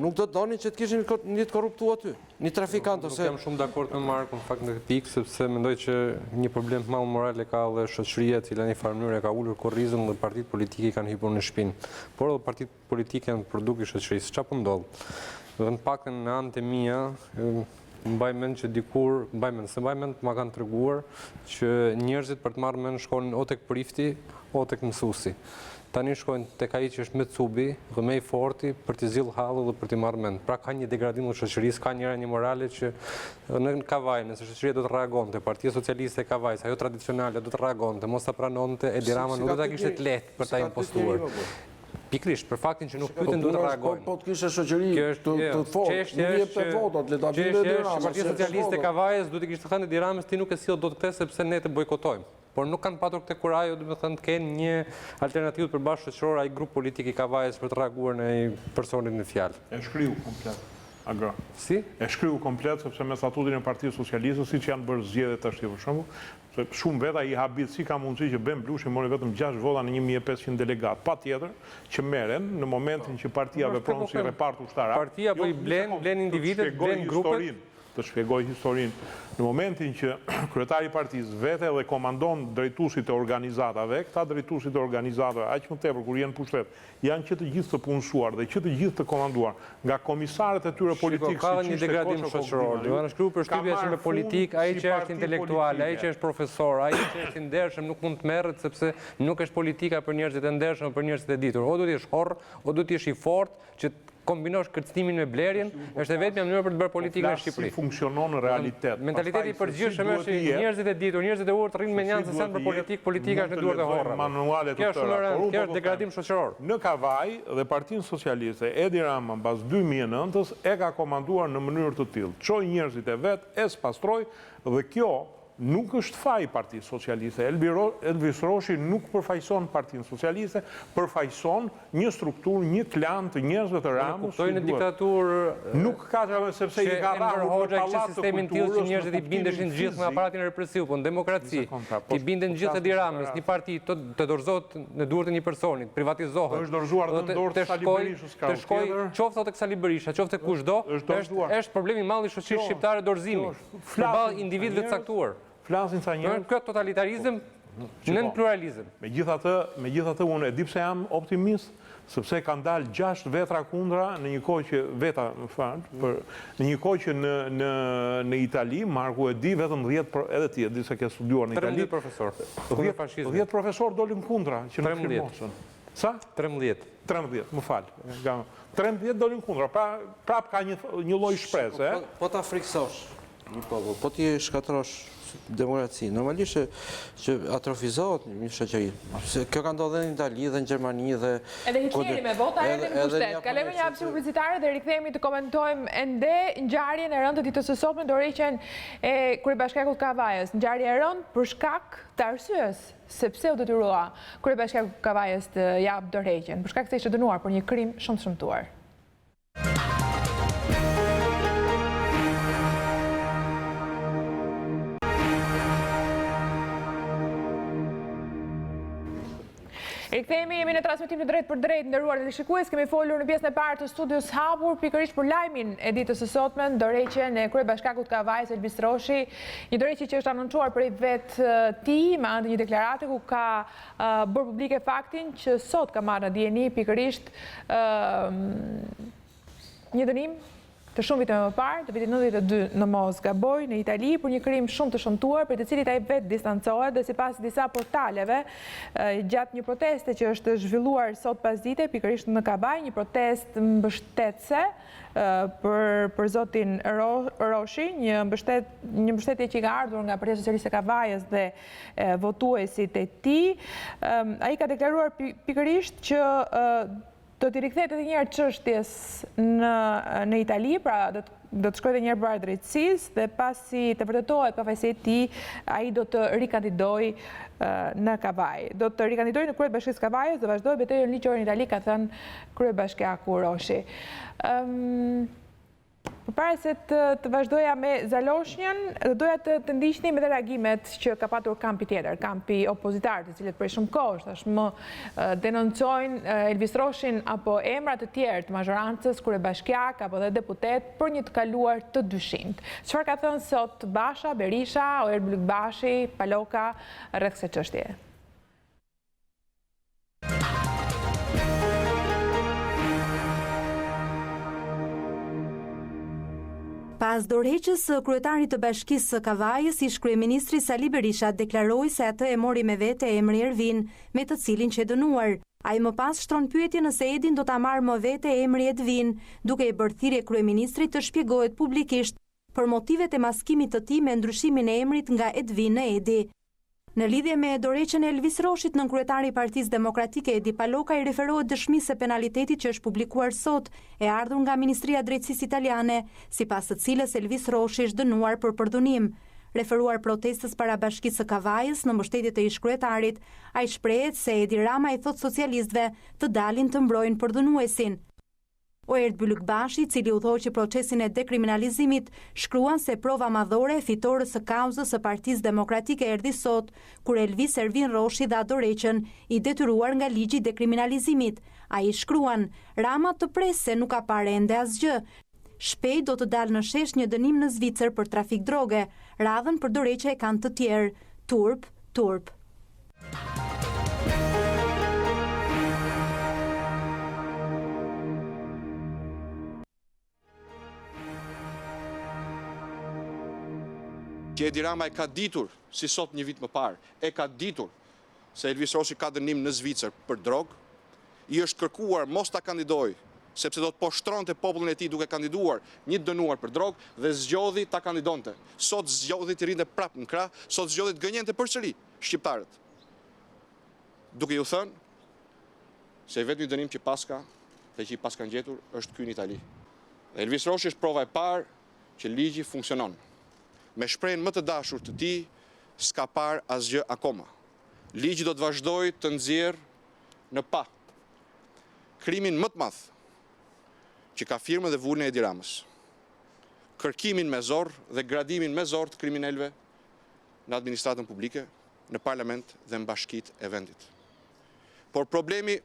nuk do donin që të kishin një të korruptuar aty, një trafikant ose... Nuk jam shumë dakord me Markun në fakt në këtë pikë, sepse mendoj që një problem të madh moral e ka dhe shoqëria e cila në një farë mënyrë ka ulur korrizën dhe partitë politike kanë hipur në shpinë. Por edhe partitë politike janë produkt i shoqërisë. Çfarë po ndodh? Dhe në paktën në anët e mia, mbaj mend që dikur, mbaj mend ma kanë treguar që njerëzit për të marrë mend shkonin o tek prifti, o tek mësuesi. Tani shkojnë tek ai që është më cubi dhe më i forti për të zgjidhur hallu dhe për të marrë mend. Pra ka një degradim të shoqërisë, ka një morale që në Kavajë, nëse shoqëria do të reagonte, Partia Socialiste e Kavajës, ajo tradicionale do të reagonte, mos ta pranonte, Edi Rama nuk do ta kishte të lehtë për ta impostuar. Pikrisht, për faktin që nuk pyeten duhet të reagojnë. Po të kishe shoqëri të fortë, nuk jep të votat, le ta vinte Edi Rama. Partia Socialiste e Kavajës duhet të kishte thënë Edi Ramës ti nuk e sill dot këtë sepse ne të bojkotojmë. Por nuk kanë patur këtë kurajo, do të thënë të kenë një alternativë të përbashkët shoqëror ai grup politik i Kavajës për të reaguar në ai personin në fjalë. E shkriu komplet. Agra. Si? E shkriu komplet sepse me statutin e Partisë Socialiste, siç janë bërë zgjedhjet tash për shembull, shumë veta i habit si ka mundësi që Ben Blushi mori vetëm 6 vota në 1500 delegat. Patjetër që merren në momentin që partia vepron si repart ushtarak. Partia po i blen individet, blen grupet. Të shpjegoj historinë. Në momentin që kryetari i partisë vete dhe komandon drejtuesit e organizatave, këta drejtuesit e organizatave, aq më tepër kur janë pushtet, janë që të gjithë të punësuar dhe që të gjithë të komanduar nga komisarët e tyre politikë, ka një degradim shoqëror. Do të shkruaj përshtypje që me politik, ai që është intelektual, ai që është profesor, ai që është i ndershëm nuk mund të merret sepse nuk është politika për njerëzit e ndershëm, për njerëzit e ditur. O do të jesh horr, o do të jesh i fortë që kombinosh kërcënimin me blerjen, është e vetmja mënyrë për të bërë politikë në Shqipëri. Si funksionon në realitet. Mentaliteti i përgjithshëm është njerëzit e ditur, njerëzit e urtë rrinë me njancë se janë për politikë, politika është në duart e horrave. Kjo është degradim shoqëror. Në Kavajë dhe Partinë Socialiste, Edi Rama mbas 2009-s e ka komanduar në mënyrë të tillë. Çoi njerëzit e vet, e spastroi dhe kjo nuk është faj Partisë Socialiste. Elvis Roshi nuk përfaqëson Partinë Socialiste, përfaqëson një strukturë, një klan të njerëzve të Ramës. Kuptojnë në diktaturë. Nuk ka sepse i ka rrahur në pallat të sistemin tillë që njerëzit i bindeshin gjithë me aparatin represiv, po në demokraci ti binden gjithë Edi Ramës, një parti të dorëzohet në duart e një personi, privatizohet. Është dorëzuar në dorë të Sali Berishës. Të shkojë qoftë tek Sali Berisha, qoftë kushdo, është problemi i madh i shoqërisë shqiptare dorëzimi. Përballë individëve të caktuar. Flasin sa njerëz. Kjo totalitarizëm nën pluralizëm. Megjithatë unë e di pse jam optimist, sepse kanë dalë 6 vetra kundra në një kohë që në një kohë që në Itali, Marku e di, vetëm 10 edhe ti e di se ke studiuar në Itali. 13 profesor. 10 profesor dolin kundra që në firmosën. Sa? 13. 13, më fal. 13 dolin kundra. Prap ka një lloj shpresë, Po ta friksosh. Po ti shkatrosh demokraci. Normalisht që atrofizohet një shoqëri. Kjo ka ndodhur në Itali dhe në Gjermani dhe edhe Hitleri me vota erdhi në pushtet. Kalojmë një hapësirë publicitare dhe rikthehemi të komentojmë ende ngjarjen e rëndë të ditës së sotme, dorëheqjen e Kryebashkiakut Kavajës. Ngjarje e rëndë për shkak të arsyes sepse u detyrua Kryebashkiaku Kavajës të jap dorëheqjen, për shkak se ishte dënuar për një krim shumë të shëmtuar. Rikthehemi, jemi në transmetim të drejt për drejt, nderuar teleshikues, kemi folur në pjesën e parë të studios hapur pikërisht për lajmin e ditës së sotme, dorëheqjen e Kryebashkiakut Kavajës Elvis Roshi, një dorëheqje që është anoncuar prej vetë tij me anë të një deklarate ku ka bërë publike faktin që sot ka marrë në dieni pikërisht një dënim të shumë vite më parë, të vitit 92 në mos gaboj, në Itali, për një krim shumë të shëmtuar, për të cilit ai vetë distancohet dhe sipas disa portaleve, gjatë një proteste që është zhvilluar sot pasdite, pikërisht në Kavaj, një protestë mbështetëse për zotin Roshi, një mbështetje që ka ardhur nga Partia Socialiste e Kavajës dhe votuesit e tij. Ai ka deklaruar pikërisht që do t'i rikthehet edhe njerë çështjes në Itali, pra do të shkojë edhe njerë para drejtësisë dhe pasi të vërtetohet pafajësia e tij, ai do të rikandidojë në Kavaj. Do të rikandidojë në kryet bashkisë Kavajës dhe vazhdojë betejën ligjore në Itali, ka thënë Kryebashkiaku Roshi. Përpara se të vazhdoja me Zaloshnjën, doja të ndiqni me reagimet që ka patur kampi tjetër, kampi opozitar, të cilët prej shumë kohësh tashmë denoncojnë Elvis Roshin apo emra të tjerë të mazhorancës, kryebashkiak apo dhe deputet për një të kaluar të dyshimt. Çfarë ka thënë sot Basha, Berisha, Erbil Bashi, Paloka rreth kësaj çështjeje? Pas dorëheqjes së kryetarit të Bashkisë së Kavajës, ish kryeministri Sali Berisha deklaroi se atë e mori me vete emri Ervin, me të cilin që dënuar. Ai më pas shtron pyetje nëse Edin do ta marrë më vete emri Edvin, duke i bërë thirrje kryeministrit të shpjegohet publikisht për motivet e maskimit të tij me ndryshimin e emrit nga Edvin në Edi. Në lidhje me dorëheqjen e Elvis Roshit, nënkryetari i Partisë Demokratike Edi Paloka i referohet dëshmisë së penalitetit që është publikuar sot, e ardhur nga Ministria e Drejtësisë italiane, sipas të cilës Elvis Roshi është dënuar për përdhunim. Referuar protestës para Bashkisë së Kavajës në mbështetje të ish-kryetarit, ai shprehet se Edi Rama i thot socialistëve të dalin të mbrojnë përdhunuesin. Erbil Bashi, i cili udhëhoqi procesin e dekriminalizimit, shkruan se prova madhore e fitores së kauzës së Partisë Demokratike erdhi sot, kur Elvis Ervin Roshi dha dorëheqjen, i detyruar nga ligji i dekriminalizimit. Ai shkruan, Rama të pres se nuk ka parë ende asgjë. Shpejt do të dalë në shesh një dënim në Zvicër për trafik droge. Radhën për dorëheqje e kanë të tjerë. Turp. që Edi Rama e ka ditur, si sot një vit më parë, e ka ditur se Elvis Roshi ka dënim në Zvicër për drogë, i është kërkuar mos ta kandidojë, sepse do të poshtronte popullin e tij duke kandiduar një dënuar për drogë dhe zgjodhi ta kandidonte. Sot zgjodhi të rinte prapë në krah, sot zgjodhi të gënjente përsëri shqiptarët. Duke ju thënë se vetëm një dënim që paska dhe që i paska ngjetur është ky në Itali. Elvis Roshi është prova e parë që ligji funksionon. Me shprehjen më të dashur të tij, s'ka parë asgjë akoma. Ligji do të vazhdojë të nxjerrë në pa krimin më të madh që ka firmën dhe vullin e Edi Ramës. Kërkimin me zor dhe gradimin me zor të kriminalëve në administratën publike, në parlament dhe në bashkitë e vendit. Por problemi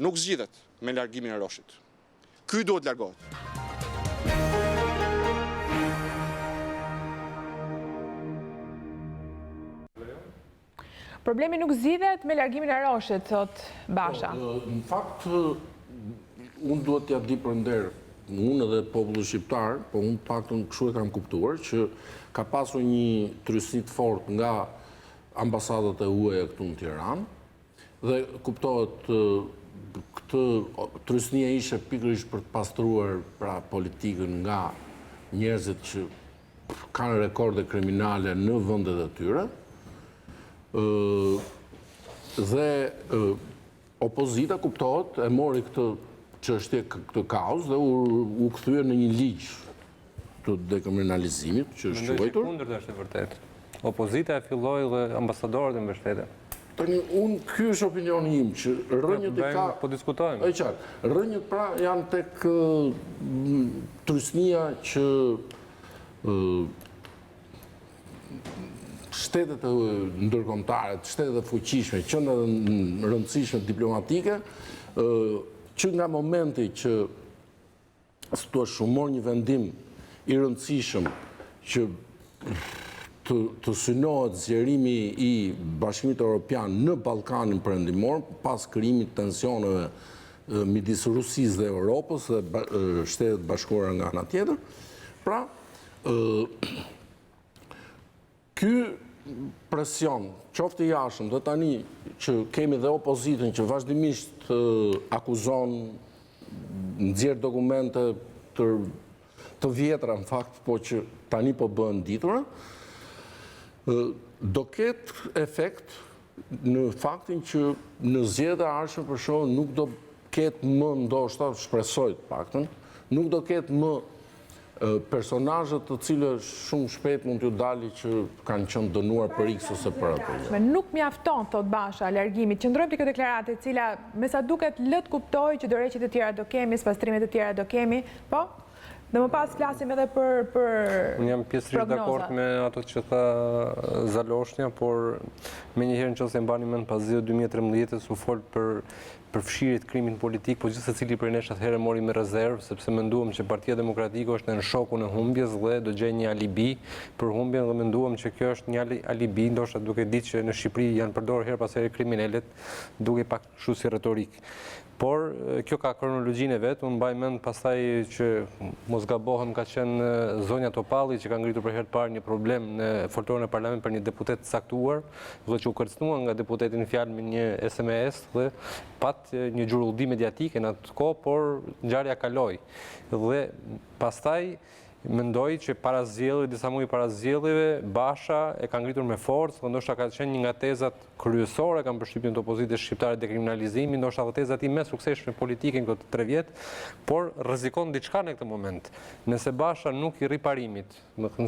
nuk zgjidhet me largimin e Roshit. Ky duhet largohet. Problemi nuk zgjidhet me largimin e Roshit, thot Basha. Në fakt, unë duhet t'ja di për nder, unë edhe populli shqiptar, po unë paktën kështu e kam kuptuar, që ka pasur një trysi të fortë nga ambasadat e UE këtu në Tiranë, dhe kuptohet këtë trysnia ishte pikërisht për të pastruar pra politikën nga njerëzit që kanë rekorde kriminale në vendet e tyre, dhe opozita kuptohet e mori këtë çështje, këtë kauzë dhe u kthye në një ligj të dekriminalizimit që është quajtur. Kundërt është e vërtet. Opozita e filloi dhe ambasadorët e mbështetën. Ky është opinioni im që rrënjët e ka... Po diskutojmë. E qartë. Rrënjët pra janë tek trysnia që shtetet ndërkombëtare, shtetet e fuqishme, qendrat e rëndësishme diplomatike, që nga momenti që mor një vendim i rëndësishëm që të synohet zgjerimi i Bashkimit Evropian në Ballkanin Perëndimor pas krijimit të tensioneve midis Rusisë dhe Europës dhe Shtetet Bashkuara nga ana tjetër. Pra, ky presion, qoftë i jashtëm dhe tani që kemi dhe opozitën që vazhdimisht akuzon, nxjerr dokumente të vjetra në fakt, po që tani po bëhen ditura, do ketë efekt në faktin që në zgjedhjet e ardhshme për shkak nuk do ketë më, ndoshta shpresoj të paktën, nuk do ketë më personazhe të cilët shumë shpejt mund t'ju dali që kanë qenë dënuar për X ose për atë. Nuk mjafton, thot Basha, largimi. Qëndrojmë te kjo deklaratë e cila me sa duket lë të kuptoj që dorëheqjet e tjera do kemi, pastrimet e tjera do kemi, po? Dhe më pas flasim edhe për prognozat. Unë jam pjesërisht dakord me ato që tha Zaloshnja, por me njëherë nëse mbani mend pas 2013 u fol për përfshirjet krimit politik, po gjithë secili prej nesh atëherë mori me rezervë, sepse menduam që Partia Demokratike është në shokun e humbjes dhe do gjej një alibi për humbjen dhe menduam që kjo është një alibi, ndoshta duke ditë që në Shqipëri janë përdorur her pas here kriminalet, duke pak kështu si retorik. Por kjo ka kronologjinë e vet, unë mbaj mend pastaj që mos gabohem ka qenë Zonja Topalli që ka ngritur për herë të parë një problem në foltorin e parlamentit për një deputet caktuar, dhe që u kërcënua nga deputeti në fjalë me një SMS dhe pat një gjuruldi mediatike në atë kohë, por ngjarja kaloi. Dhe pastaj mendoj që para zgjedhjeve, disa muaj para zgjedhjeve, Basha e ka ngritur me forcë, dhe ndoshta ka qenë një nga tezat kryesore, kam përshtypjen të opozitës shqiptare dekriminalizimi, ndoshta edhe tezat i më suksesshme politike në këto 3 vjet, por rrezikon diçka në këtë moment. Nëse Basha nuk i rri parimit,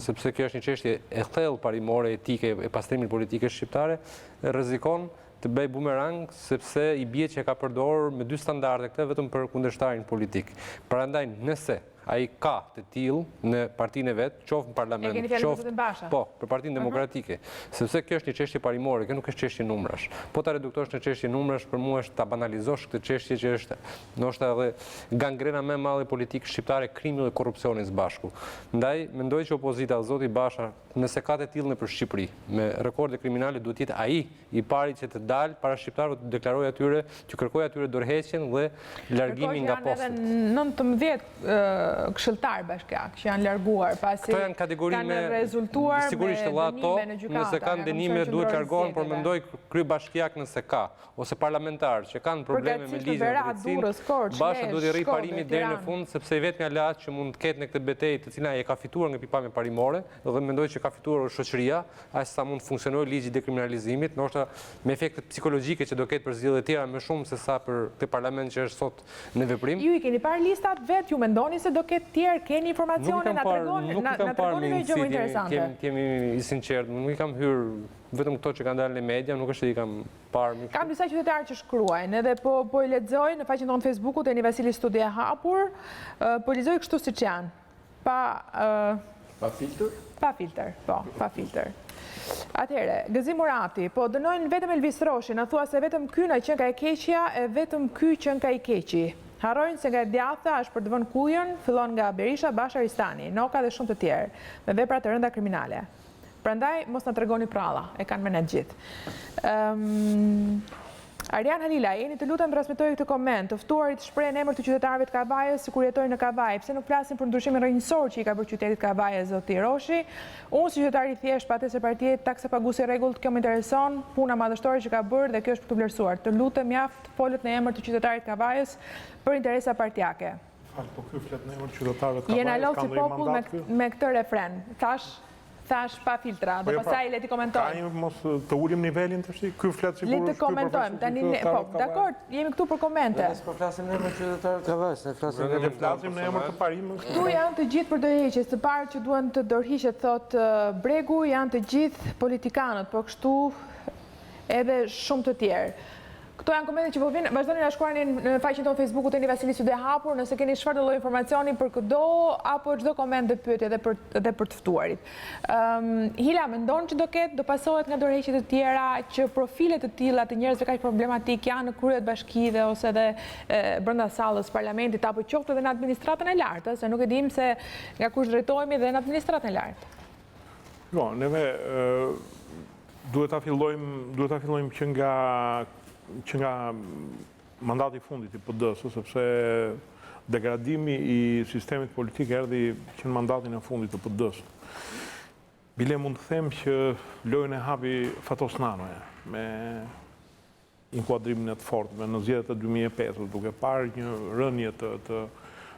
sepse kjo është një çështje e thellë parimore etike e pastrimit politike shqiptare, rrezikon të bëj bumerang, sepse i bie që e ka përdorur me 2 standarde këtë vetëm për kundërshtarin politik. Prandaj nëse ai ka të tillë në partinë e vet, qoftë në parlament, qoftë po, për Partinë Demokratike, sepse kjo është një çështje parimore, kjo nuk është çështje numrash. Po ta reduktosh në çështje numrash, për mua është ta banalizosh këtë çështje që është ndoshta edhe gangrena më e madhe politike shqiptare, krimi dhe korrupsioni së bashku. Ndaj mendoj që opozita, zoti Basha, nëse ka të tillë në për Shqipëri, me rekorde kriminale, duhet të jetë ai i pari që të dalë para shqiptarëve të deklarojë atyre, të kërkojë atyre dorëheqjen dhe largimin nga posti. Janë edhe 19 këshilltar bashkiak që janë larguar pasi kanë rezultuar me dënime në gjykata. Nëse kanë dënime duhet largohen, por mendoj ky bashkiak nëse ka ose parlamentar që kanë probleme me ligjin e drejtësisë, Basha duhet i rri parimit deri në fund, sepse i vetmi aleat që mund të ketë në këtë betejë të cilën ai ka fituar nga pikpamja parimore, dhe mendoj që ka fituar shoqëria, aq sa mund të funksionojë ligji i dekriminalizimit, ndoshta me efekte psikologjike që do ketë për zgjedhjet e tjera më shumë se sa për këtë parlament që është sot në veprim. Ju i keni parë listat vet, ju mendoni se do ketë tjerë, keni informacione, na tregoni një gjë më interesante. Kemi i sinqert, nuk i kam hyrë vetëm këto që kanë dalë në media, nuk është se i kam parë. Kam disa qytetarë që shkruajnë, edhe po i lexoj në faqen tonë Facebookut e Eni Vasili Studio e hapur, po lexoj kështu siç janë. Pa filter? Pa filter, po, pa filter. Atëhere, Gëzim Murati, po dënojnë vetëm Elvis Roshi, na thua se vetëm ky na qen ka e keqja e vetëm ky qen ka i keqi. Harrojnë se nga djatha është për të vënë kujën, fillon nga Berisha, Basha Ristani, Noka dhe shumë të tjerë, me vepra të rënda kriminale. Prandaj, mos na tregoni pralla, e kanë me ne gjithë. Arjan Halila, jeni të lutem transmetoj këtë koment, të ftuarit shprehen emër të qytetarëve të Kavajës, sikur jetojnë në Kavaj. Pse nuk flasin për ndryshimin rrënjësor që i ka bërë qytetit Kavajës zoti Roshi? Unë si qytetar i thjesht patese partie taksa paguesi rregullt, kjo më intereson, puna madhështore që ka bërë dhe kjo është për të vlerësuar. Të lutem mjaft folët në emër të qytetarit Kavajës për interesa partijake. Po ky flet në emër qytetarëve të Jena Kavajës, lodh ka si ndonjë popull mandat? me këtë refren. Thash pa filtra, dhe pastaj le ti komentojmë. Ka një mos të ulim nivelin të shti? Ky flet si Le të komentojmë, tani po, dakor, jemi këtu për komente. Ne s'po flasim në emër qytetarëve të Kavajës, ne flasim në emër të parimit. Këtu janë të gjithë për dorëheqjes, të parë që duan të dorëhiqet, thot Bregu, janë të gjithë politikanët, po kështu edhe shumë të tjerë. Këto janë komente që po vinë, vazhdoni na shkruani në faqen tonë Facebook-u Teni Vasili Studio e Hapur, nëse keni çfarë lloj informacioni për këdo apo çdo koment dhe pyetje edhe për të ftuarit. Hila, mendon që do pasohet nga dorëheqjet e tjera që profile të tilla të njerëzve kaq problematik janë në krye të bashkive ose edhe brenda sallës parlamentit apo qoftë edhe në administratën e lartë, se nuk e dim se nga kush drejtohemi dhe në administratën e lartë. Jo, neve duhet ta fillojmë që nga mandati fundit i PD-s, sepse degradimi i sistemit politik erdhi që në mandatin e fundit të PD-s. Bile mund të them që lojën e hapi Fatos Nanoja me inkuadrimin e të fortëve në zgjedhjet e 2005, duke parë një rënje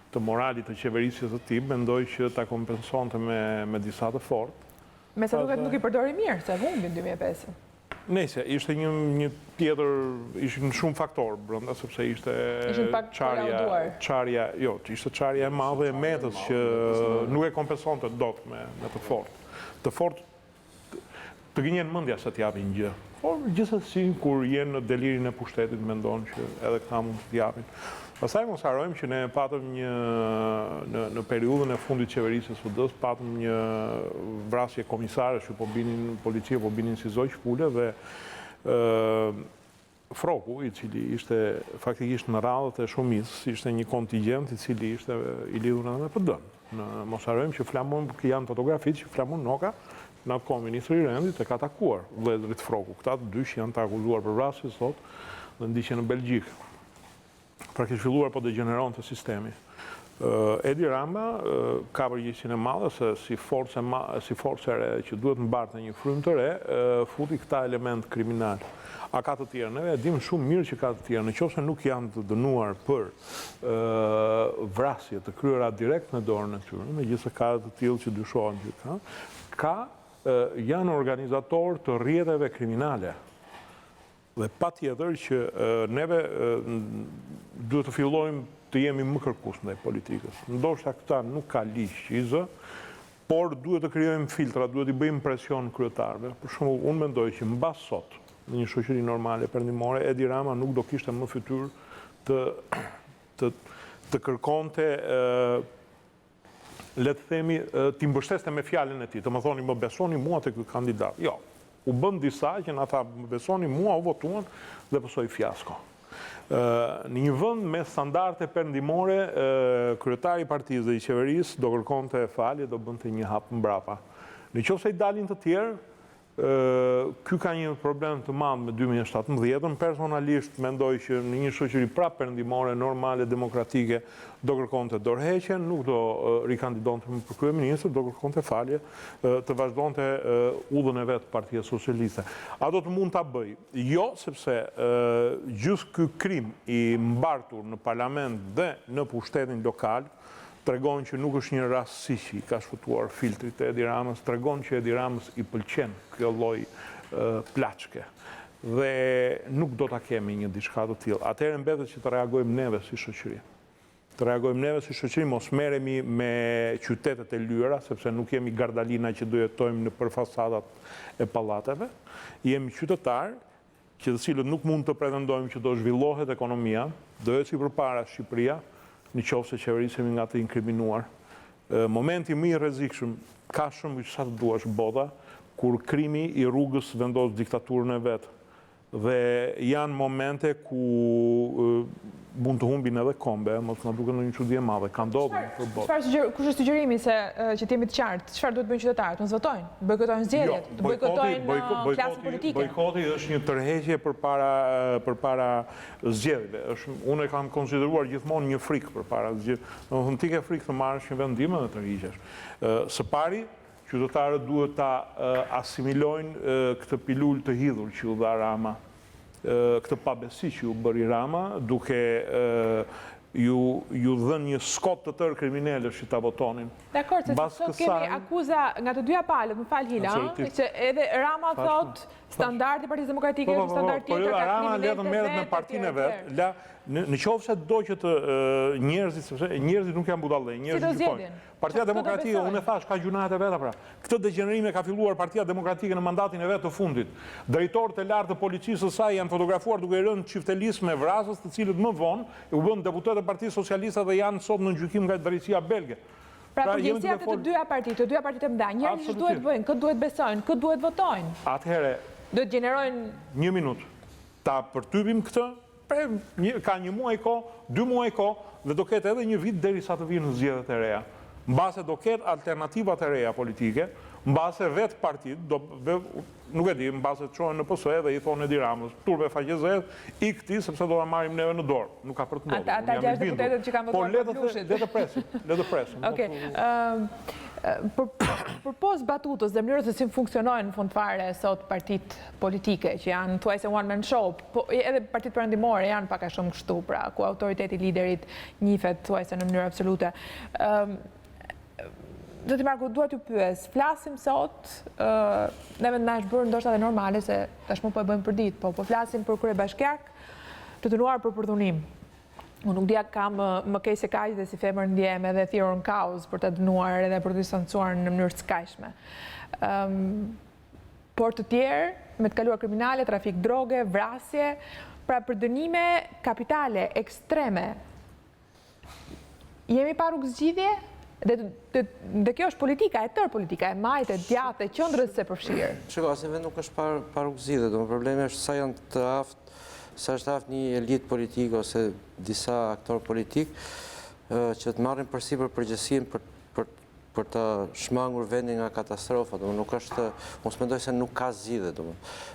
të moralit të qeverisjes së tij, mendoj që ta kompensonte me disa të fortë. Me sa duket nuk i përdori mirë, se humbi në 2005. Nëse, ishte një tjetër, ishin shumë faktorë brenda, sepse ishte çarja e madhe e Metës që nuk e kompensonte dot me të fortë. Të fortë të gënjen mendja se t'japin gjë. Por gjithsesi kur jenë në delirin e pushtetit mendon që edhe këta mund të japin. Pastaj mos harrojmë që ne patëm në periudhën e fundit të qeverisjes së PD-s patëm një vrasje komisaresh që po binin policia, po binin si zogj pule dhe Froku, i cili ishte faktikisht në radhët e shumicës, ishte një kontingjent i cili ishte i lidhur me PD-n. Mos harrojmë që flamon janë fotografitë që Flamon Noka në atë kohë ministri i Rendit e ka takuar vëllezërit Froku. Këta të dysh janë të akuzuar për vrasje sot dhe ndiqen në Belgjik. Pra kishte filluar po degeneron të sistemi. Edi Rama ka përgjegjësinë e madhe se si forcë e re që duhet mbarte një frymë të re, futi këta element kriminal. A ka të tjerë? Ne e dim shumë mirë që ka të tjerë. Nëse nuk janë të dënuar për vrasje të kryera direkt në dorën e tyre, megjithëse ka të tillë që dyshohen që janë organizatorë të rrjeteve kriminale. Dhe patjetër që neve duhet të fillojmë të jemi më kërkues ndaj politikës. Ndoshta këta nuk ka ligj që i zë, por duhet të krijojmë filtra, duhet i bëjmë presion kryetarëve. Për shembull, unë mendoj që mbas sot, në një shoqëri normale perëndimore, Edi Rama nuk do kishte më fytyrë të kërkonte le të themi ti mbështeste me fjalën e tij, të më thoni më besoni mua te ky kandidat. Jo. U bën disa që në ata më besoni mua, u votuan dhe pësoj fiasko. Në një vënd me standarte perëndimore, kryetari i partisë dhe i qeverisë do kërkonte falje, do bënte një hap mbrapa. Nëse i dalin të tjerë, ky ka një problem të madh me 2017. Personalisht mendoj që në një shoqëri prapë perëndimore, normale, demokratike, do kërkonte dorëheqjen, nuk do rikandidonte më për kryeministër, do kërkonte falje, të vazhdonte udhën e vet Partia Socialiste. A do të mund ta bëj? Jo, sepse gjithë ky krim i mbartur në parlament dhe në pushtetin lokal tregon që nuk është një rastësi që i ka shfutuar filtrit e Edi Ramës, tregon që Edi Ramës i pëlqen kjo lloj plaçke. Dhe nuk do ta kemi një diçka të tillë. Atëherë mbetet që të reagojmë neve si shoqëri. Të reagojmë neve si shoqëri, mos merremi me qytetet e lyera, sepse nuk jemi Gardalina që do jetojmë nëpër fasadat e pallateve. Jemi qytetarë që të cilët nuk mund të pretendojmë që do zhvillohet ekonomia, do ecë përpara Shqipëria, në qoftë se qeverisemi nga të inkriminuar. Momenti më i rrezikshëm ka shumë sa të duash bota, kur krimi i rrugës vendos diktaturën e vet. Dhe janë momente ku mund të humbin edhe kombe, mos na duket ndonjë çudi e madhe, ka ndodhur për botë. Kush është sugjerimi se që të jemi të qartë, çfarë duhet bëjnë qytetarët? Të votojnë, bojkotojnë zgjedhjet, të bojkotojnë klasën politike. Bojkoti është një tërheqje përpara zgjedhjeve. Unë e kam konsideruar gjithmonë një frikë përpara zgjedhjeve. Domethënë ti ke frikë të marrësh një vendim dhe të rriqesh. Së pari, qytetarët duhet ta asimilojnë këtë pilulë të hidhur që u dha Rama, këtë pabesi që u bëri Rama, duke ju dhën një skot të tërë kriminalësh që ta votonin. Dakor, se sot kemi akuza nga të dyja palët, më fal Hila, që edhe Rama thot standardi Partisë Demokratike është standard tjetër ka Rama le të merret me partinë e vet, në qoftë se do që të njerëzit nuk janë budallë, njerëzit gjykojnë. Partia Demokratike, unë e thash, ka gjunat e veta pra. Këtë degenerime ka filluar Partia Demokratike në mandatin e vet të fundit. Drejtorët e lartë të policisë së saj janë fotografuar duke rënë çiftelistë me vrasës, të cilët më vonë u bën deputetë e Partisë Socialiste dhe janë sot në gjykim nga drejtësia belge. Pra përgjegjësia të dy partitë më mëdha, njerëzit duhet bëjnë, këtë duhet besojnë, këtë duhet votojnë. Atëherë, duhet gjenerojnë 1 minutë. Ta përtypim këtë, ka 1 muaj kohë, 2 muaj kohë, dhe do ketë edhe 1 vit derisa të vinë zgjedhjet e reja. Mbase do ketë alternativat e reja politike, mbase vetë partit, nuk e di, mbase të qojnë në PSE dhe i thonë Edi Ramës, turbe faqezet, i këti, sepse do të marrim neve në dorë. Nuk ka për të ndodhur. Ata 6 deputetët që kanë votuar për Blushit. Le të presim. Okej. Për pos batutës dhe mënyrës se si funksionojnë në fund fare sot partit politike, që janë thuajse one man show, edhe partit perëndimore janë pak a shumë kështu, pra, ku autoriteti liderit njifet thuajse në mënyrë absolute. Zoti Marku, duhet ju pyes, flasim sot, neve na është bërë ndoshta dhe normale, se tashmë po e bëjmë për ditë, po flasim për kryebashkiak të dënuar për përdhunim. Unë nuk dija kam më keq se kaq dhe si femër ndjem edhe thirrur në kauzë për të dënuar edhe për të licencuar në mënyrë të skajshme. Por të tjerë, me të kaluar kriminale, trafik droge, vrasje, pra për dënime kapitale, ekstreme, jemi pa rrugë zgjidhje? Dhe kjo është politika, e tërë politika, e majtë, e djatë, e qëndrës se përfshirë. Shiko, asnjë vend nuk është pa rrugë zgjidhje, do problemi është sa janë të aftë, sa është aftë një elit politik ose disa aktor politik që të marrin përsipër përgjegjësinë për të shmangur vendin nga katastrofa, nuk është, unë mendoj se nuk ka zgjidhje,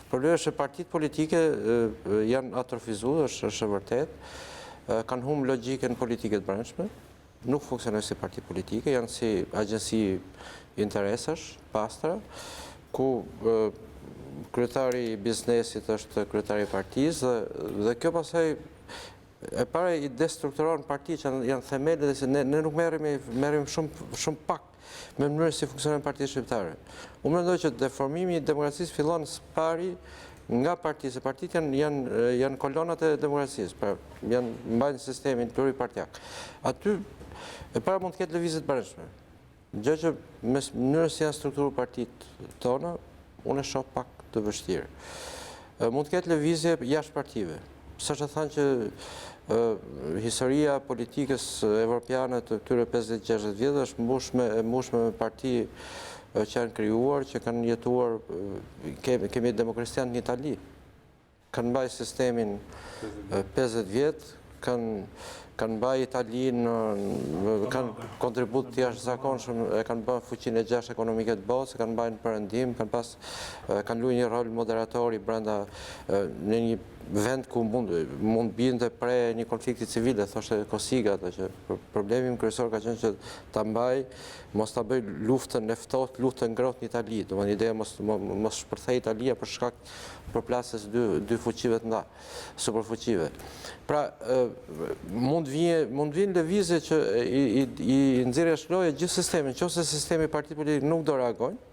problemi është se partitë politike janë atrofizuar, është e vërtet, kanë humbur logjikën politike të brendshme. Nuk funksionojnë si parti politike, janë si agjensi interesash, pastra, ku kryetari i biznesit është kryetari i partisë, dhe kjo pasaj e para i destrukturon parti që janë themelë, dhe se ne nuk merrim shumë pak me mënyrën si funksionojnë partitë shqiptare. Unë mendoj që deformimi i demokracisë fillon së pari nga partitë, se partitë janë kolonat e demokracisë, pra mbajnë sistemin pluripartiak. Aty e para mund të ketë lëvizje të brendshme. Gjë që me mënyrën si janë strukturuar partitë tona, unë e shoh pak të vështirë. Mund të ketë lëvizje jashtë partive. S'është të thënë që historia politikës evropiane të këtyre 50-60 vjetëve është mbushme me parti që janë krijuar, që kanë jetuar, kemi demokristjanë në Itali. Kanë mbajtur sistemin 50 vjet, kanë mbajtur Italinë, kanë kontribut të jashtëzakonshëm, kanë bërë fuqinë e 6 ekonomike të botës, kanë mbajtur në perëndim, kanë luajtur një rol moderatori brenda në një vend ku mund binte pre një konflikti civile, thoshte Kosiga, që problemi kryesor ka qenë që ta mbaj, mos ta bëj luftën e ftohtë, luftën ngrohtë në Itali, domethënë ideja mos shpërthej Italia për shkak përplasjes dy fuqive të nda, superfuqive. Pra, mund vinë lëvizje që i nxjerrë shloje gjithë sistemin, nëse sistemi partit politik nuk do reagojnë,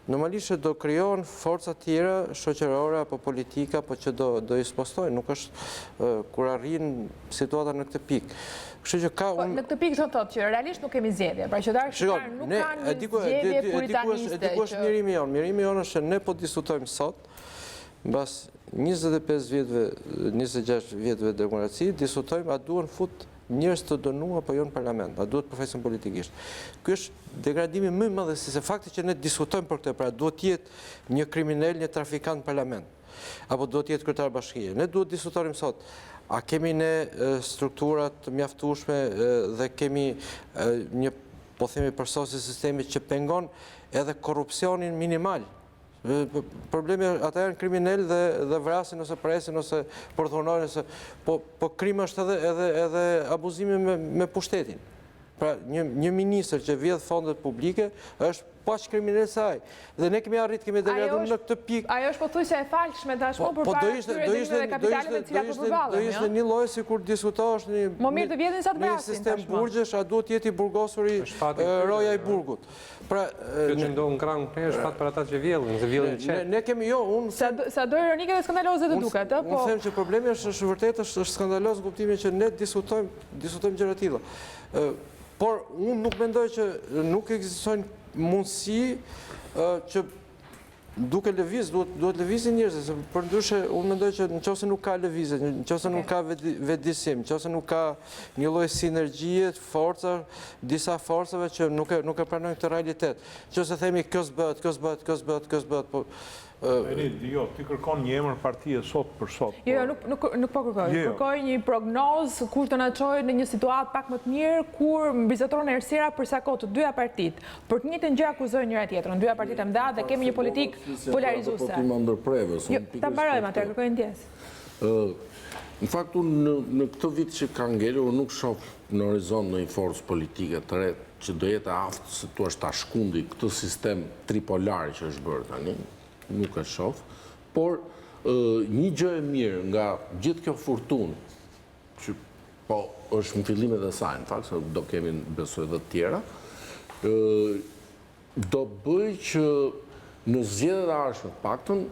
normalisht do krijohen forca tjera shoqërore apo politika, apo që do i spostojnë, nuk është kur arrin situata në këtë pikë. Kështu që ka në këtë pikë thotë që realisht nuk kemi zgjedhje, pra qytetarët shqiptar nuk kanë një zgjedhje puritaniste. Diku është mirimi jonë. Mirimi jonë është që ne po diskutojmë sot, mbas 25 vjetëve, 26 vjetëve demokraci, diskutojmë a duhen fut njerëz të dënuar apo jo në parlament, a duhet përfaqësuar politikisht. Ky është degradimi më i madh se fakti që ne diskutojmë për këtë, pra duhet të jetë një kriminal, një trafikant në parlament, apo duhet të jetë kryetar bashkie. Ne duhet të diskutojmë sot, a kemi ne strukturat të mjaftueshme dhe kemi një, po themi, përsosje sistemi që pengon edhe korrupsionin minimal. Problemi ata janë kriminal dhe vrasin ose presin ose përdhunojnë, po krimi është edhe abuzimi me pushtetin. Pra, një ministër që vjedh fondet publike është paq kriminal se ai. Dhe ne kemi deleguar në këtë pikë. Ajo është pothuajse e falshme tashmë përpara këtyre dënimeve kapitaleve të cilat po përballemi. Do ishte një lloj sikur diskutohesh mirë të vjetin sa të vrasin. Sistem burgjesh, a duhet të jetë i burgosur roja i burgut. Pra, kjo që ndonë krahun këne është fat për ata që vjellin, se vjellin qetë. Ne kemi Sa do ironike dhe skandaloze të duket, po. Unë them që problemi është vërtet është skandaloz në kuptimin që ne diskutojmë gjëra të tilla. Por unë nuk mendoj që nuk ekzistojnë mundësi që duke lëviz, duhet lëvizin njerëzit, se për ndryshe unë mendoj që nëse nuk ka lëvizje, nëse nuk ka vetëdijsim, nëse nuk ka një lloj sinergjie, forca, disa forcave që nuk e pranojnë këtë realitet. Nëse themi kjo s'bëhet, po Jo, ti kërkon një emër partie sot për sot. Jo, nuk po kërkoj. Kërkoj një prognozë kur të na çojë në një situatë pak më të mirë, kur mbizotron errësira për sa kohë të dyja partitë. Për të njëjtën gjë akuzojnë njëra tjetrën, dyja partitë e mëdha dhe kemi një politikë polarizuese. Po ti më ndërpreve. Jo, ta mbarojmë atë, kërkoj ndjes. Në fakt, unë në këtë vit që ka ngelur, nuk shoh në horizont në një forcë politike të re që do jetë aftë se tu është ta shkundi këtë sistem tripolar që është bërë tani. Nuk e shoh, por një gjë e mirë nga gjithë kjo furtunë, që po është në fillimet e saj, në fakt, se do kemi besoj dhe të tjera, do bëj që në zgjedhjet e ardhshme paktën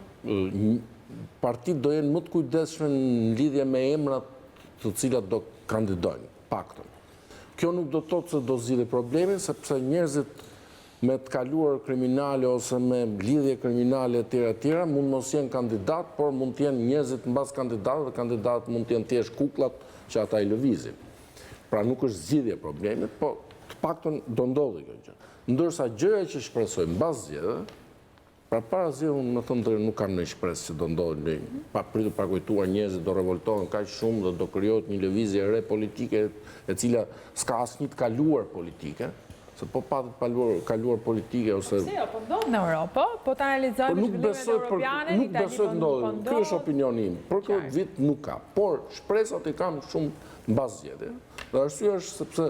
partitë do jenë më të kujdesshme në lidhje me emrat të cilat do kandidojnë, paktën. Kjo nuk do të thotë se do zgjidhë problemin, sepse njerëzit me të kaluar kriminale ose me lidhje kriminale e tjera, mund mos jenë kandidat, por mund të jenë njerëzit mbas kandidatë dhe kandidatë mund të jenë thjesht kuklat që ata i lëvizin. Pra nuk është zgjidhje problemit, po të paktën do ndodhi kjo gjë. Ndërsa gjëja që shpresoj mbas zgjedhjeve, pra para zgjedhjeve unë më thënë drejt nuk kam në shpresë që do ndodhi, pa pritur pa kujtuar njerëzit do revoltohen kaq shumë dhe do krijohet një lëvizje e re politike e cila s'ka asnjë të kaluar politike. Se po patët kaluar politike ose... Si, po ndodhë në Europë, po të analizojmë zhvillimet europiane, nuk besoj të ndodhë. Kjo është opinioni im. Për këtë vit nuk ka. Por shpresat i kam shumë në bas zgjedhjeve. Dhe arsyeja është sepse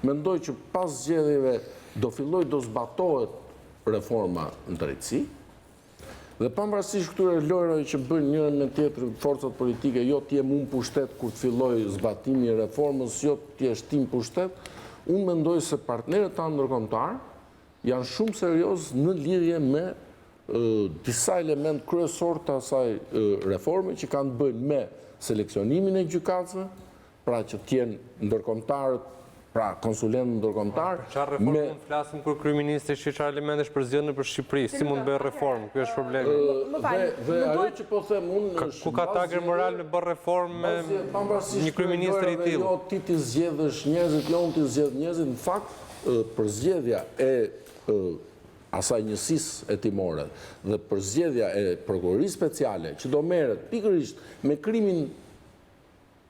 mendoj që pas zgjedhjeve do zbatohet reforma në drejtësi. Dhe pavarësisht këtyre lojrave që bëjnë njëra me tjetrën forcat politike, jo të jem unë pushtet kur të filloj zbatimi i reformës, jo të jesh tim pushtet, unë mendoj se partnerët tanë ndërkombëtar janë shumë serioz në lidhje me disa element kryesor të asaj reforme që kanë bëjnë me seleksionimin e gjykatësve, pra që t'jenë ndërkombëtarët, pra konsulentë ndërkombëtar. Çfarë reformë flasim kur kryeministri çfarë elementesh për zgjedhjen për Shqipëri, si mund bëj reformë? Ky është problemi. Dhe ajo që po them unë është ku ka tagër moral me bërë reformë me një kryeministër i tillë. Jo ti të zgjedhësh njerëzit, jo unë të zgjedh njerëzit, në fakt përzgjedhja e asaj njësisë hetimore dhe përzgjedhja e prokurorisë speciale që do merret pikërisht me krimin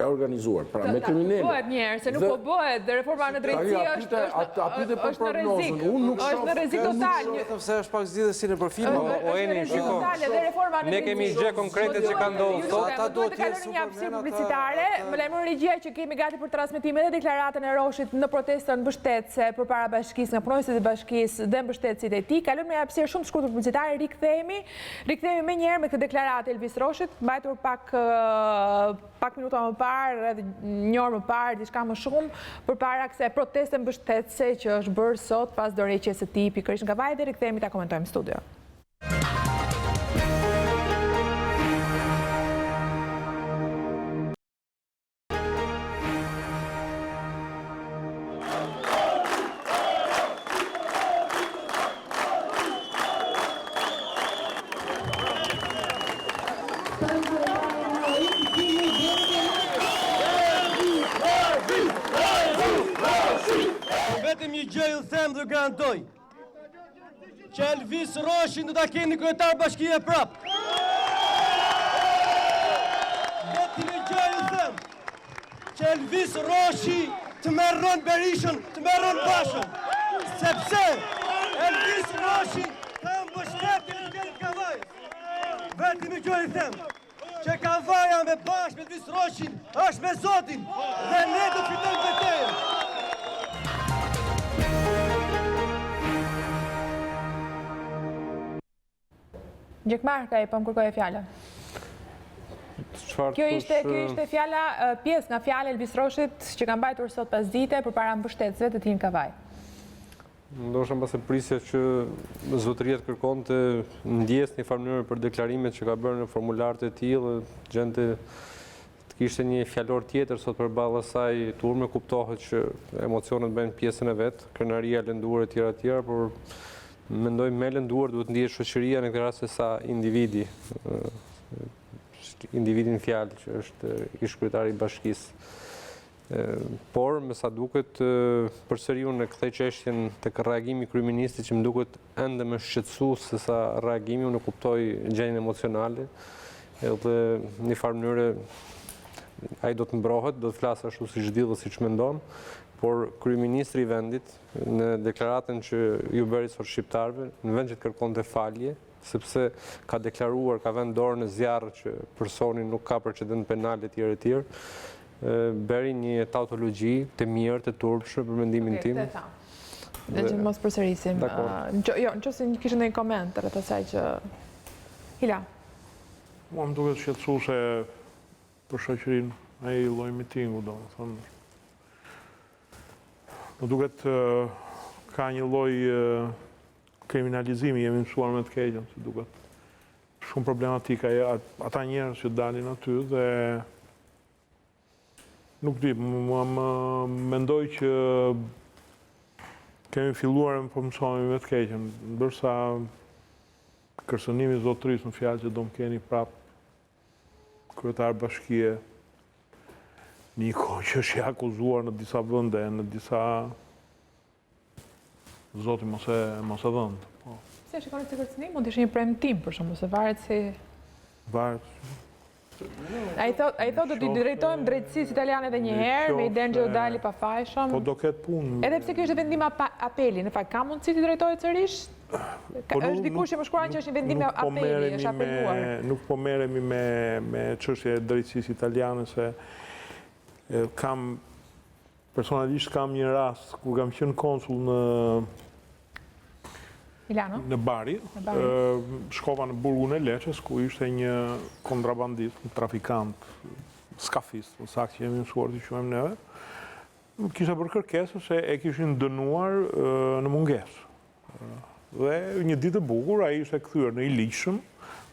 e organizuar, pra me kriminalë. Bëhet njerë, se nuk po bëhet, dhe reforma në drejtësi është në rrezik. Është në rrezik total. Vetëm se është pak zgjidhje si në përfilm. O Eni, shiko. Ne kemi gjë konkrete që kanë ndodhur. Ata duhet të kalojnë një hapësirë publicitare. Më lajmëron regjia që kemi gati për transmetimin edhe deklaratën e Roshit në protestën mbështetëse përpara bashkisë, nga punonësit e bashkisë dhe mbështetësit e tij. Kalojmë një hapësirë shumë të shkurtër publicitare, rikthehemi më njëherë me këtë deklaratë Elvis Roshit, mbajtur pak minuta më parë, edhe një orë më parë, diçka më shumë, përpara kësaj proteste mbështetëse që është bërë sot pas dorëheqjes së tij pikërisht nga vaji, dhe rikthehemi ta komentojmë në studio. Vetëm një gjë ju them dhe garantoj që Elvis Roshin do ta keni kryetar bashkie prap. Vetëm një gjë ju them që Elvis Roshi të merron Berishën, të merron Bashën, sepse Elvis Roshi ka mbështetjen e Kavajës. Vetëm një gjë ju them që Kavaja me Bashë me Elvis Roshin është me Zotin dhe ne do fitojmë betejën. Gjekmarka po më kërkoj fjala. Kjo ishte fjala, pjesë nga fjala e Elvis Roshit që ka mbajtur sot pas dite përpara mbështetësve të tij në Kavaj. Ndoshta mbas e prisja që zotëria të kërkonte ndjes një farë mënyrë për deklarimet që ka bërë në formularët e tillë, gjente të kishte një fjalor tjetër sot përballë asaj turme, kuptohet që emocionet bëjnë pjesën e vet, krenaria lënduar e tjera, por mendoj me lënduar duhet ndihet shoqëria në këtë rast se sa individi. Individin fjalë që është ish kryetari i bashkisë. Por, me sa duket, përsëri unë e kthej çështjen tek reagimi i kryeministit që më duket ende më shqetësues se sa reagimi, unë kuptoj gjendjen emocionale, edhe në një farë mënyrë ai do të mbrohet, do të flasë ashtu siç di dhe siç mendon, por kryeministri i vendit në deklaratën që ju bëri sot shqiptarëve, në vend që të kërkonte falje, sepse ka deklaruar, ka vënë dorën në zjarr që personi nuk ka precedent penal etj. Bëri një tautologji të mirë, të turpshme për mendimin tim. Dhe që mos përsërisim. Nëse kishte ndonjë koment rreth asaj që Hila. Mua më duket shqetësuese për shoqërinë ai lloj mitingu, domethënë. Më duket ka një lloj kriminalizimi, jemi mësuar me të keqen, si duket. Shumë problematika ata njerëz që dalin aty dhe nuk di, mua më mendoj që kemi filluar po mësohemi me të keqen, ndërsa kërcënimi i zotërisë në fjalë që do më keni prap kryetar bashkie një kohë që është i akuzuar në disa vende, në disa zoti mos e dhënd. Si e shikoni si kërcënim? Mund të ishte një premtim, për shembull, se varet si... Varet. Ai thot do t'i drejtojmë drejtësisë italiane edhe një herë, me idenë që do dali pafajshëm. Po do ketë punë. Edhe pse ky është vendim apeli, në fakt ka mundësi t'i drejtohet sërish? Është dikush që më shkruan që është një vendim apeli, është apeluar. Nuk po merremi me çështje e drejtësisë italiane, se personalisht kam një rast kur kam qenë konsul në Bari, shkova në burgun e Leçës, ku ishte një kontrabandist, një trafikant, skafist, në saktë që jemi mësuar të quajmë neve, kishte bërë kërkesë se e kishin dënuar në mungesë. Dhe një ditë e bukur, ai ishte kthyer në i ligjshëm,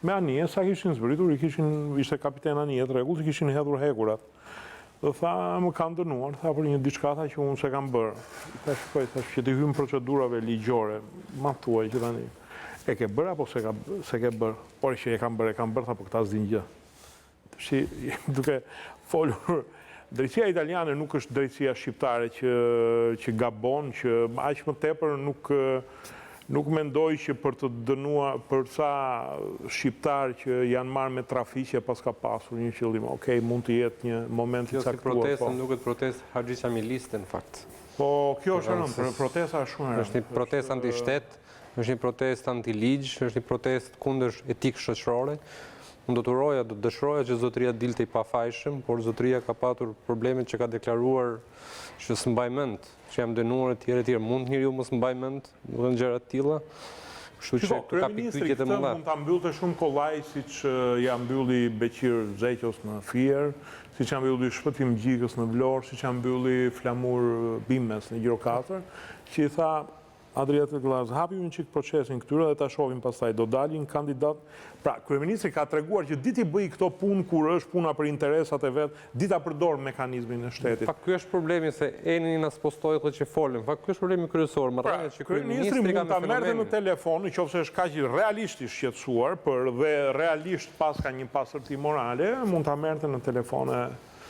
me anije sa kishin zbritur, ishte kapiten anije të rregullt, kishin hedhur hekurat. Dhe tha, më kanë dënuar, tha për një diçka tha që unë se kam bërë. Thash që t'i hymë procedurave ligjore, ma thuaj që tani, e ke bërë apo se ke bërë? Por që e kam bërë, tha po këta s'din gjë. Shi, duke folur, drejtësia italiane nuk është drejtësia shqiptare që gabon, që aq më tepër nuk mendoj që për të dënuar, për sa shqiptar që janë marrë me trafiqe pas ka pasur një qëllim. Okej, mund të jetë një moment i caktuar. Kjo si protestë, nuk është protestë haxhishamiliste në fakt. Po, kjo është protesta shumë e rëndë. Është një protestë anti-shtet, është një protestë anti-ligj, është një protestë kundër etikës shoqërore. Unë do të uroja, do të dëshiroja që zotëria dilte i pafajshëm, por zotëria ka patur problemet që ka deklaruar që s'mbaj mend, që jam dënuar etj. Mund njeriu mos mbaj mend, do të gjëra të tilla. Kështu që ka pikpyetje të mëdha. Mund ta mbyllte shumë kollaj siç ja mbylli Beqir Zeqos në Fier, siç ja mbylli Shpëtim Gjikës në Vlorë, siç ja mbylli Flamur Bimes në Gjiro 4, që i tha Adriat Glas, hapim një çik procesin këtyre dhe ta shohim pastaj do dalin kandidat. Pra, kryeministri ka treguar që ditë i bëj këto punë kur është puna për interesat e vet, dita përdor mekanizmin e shtetit. Fakt ky është problemi se eni na spostoi këtë që folëm. Fakt ky është problemi kryesor, marrëdhënia që kryeministri mund ta merrte në telefon, nëse është kaq realisht i shqetësuar dhe realisht pas ka një pasërti morale, mund ta merrte në telefon.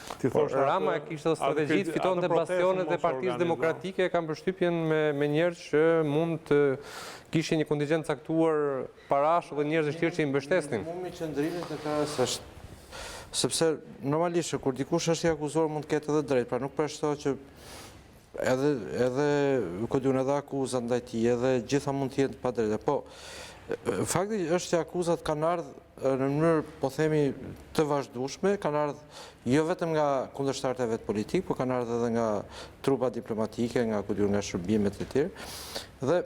Rama e kishte strategji të fitonte bastionet e Partisë Demokratike, kam përshtypjen me njerëz që mund të kishin një kontingjent caktuar parash dhe njerëz të tjerë që i mbështesnin. Mumi qëndrimit në krahas është sepse normalisht kur dikush është i akuzuar mund të ketë edhe drejt, pra nuk përshtohet që edhe edhe akuzat ndaj tij, edhe gjitha mund të jenë pa drejtë. Po fakti është që akuzat kanë ardhur në mënyrë, po themi, të vazhdueshme, kanë ardhur jo vetëm nga kundërshtarët e vet politik, por kanë ardhur edhe nga trupa diplomatike, nga shërbimet e tjerë. Dhe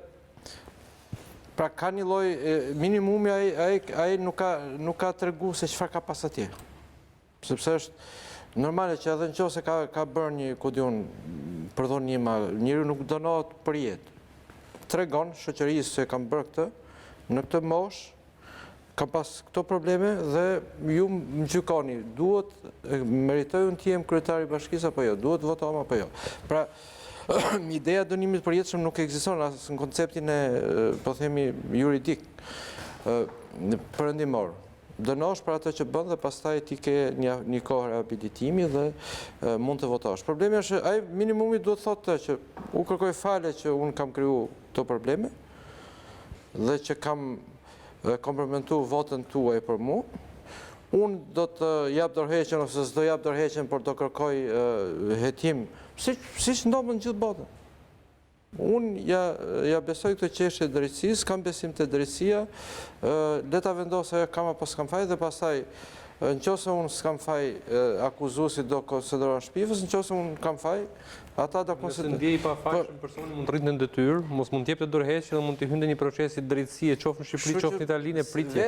Pra ka një lloj minimumi ai nuk ka tregu se çfarë ka pas atje. Sepse është normale që edhe nëse ka bërë një kudion përdhunima, njeriu nuk dënohet për jetë. Tregon shoqërisë se kam bërë këtë, në këtë moshë kam pas këto probleme dhe ju më gjykoni, duhet meritoj unë të jem kryetari i bashkisë apo jo, duhet votohem apo jo. Pra, ideja dënimit përjetshëm nuk ekziston as në konceptin e, po themi, juridik, perëndimor. Dënosh për atë që bën dhe pastaj ti ke një kohë rehabilitimi dhe mund të votosh. Problemi është ai minimumi duhet thotë që u kërkoj falje që unë kam kriju këto probleme dhe që kam komprometu votën tuaj për mu. Unë do të jap dorëheqjen ose s'do jap dorëheqjen, por do kërkoj hetim, siç ndodh në gjithë botën. Unë ja besoj këtë çështje drejtësisë, kam besim te drejtësia, le ta vendosë ajo kam apo s'kam faj dhe pastaj nëse unë s'kam faj, akuzuesi do konsideron shpifës, nëse unë kam faj, ata do konsiderojnë. Nëse ndjej pa fajshëm personi mund të rritet në detyrë, mos mund të jepte dorëheqje dhe mund të hynte një procesi drejtësie, qoftë në Shqipëri, qoftë në Itali, në pritje.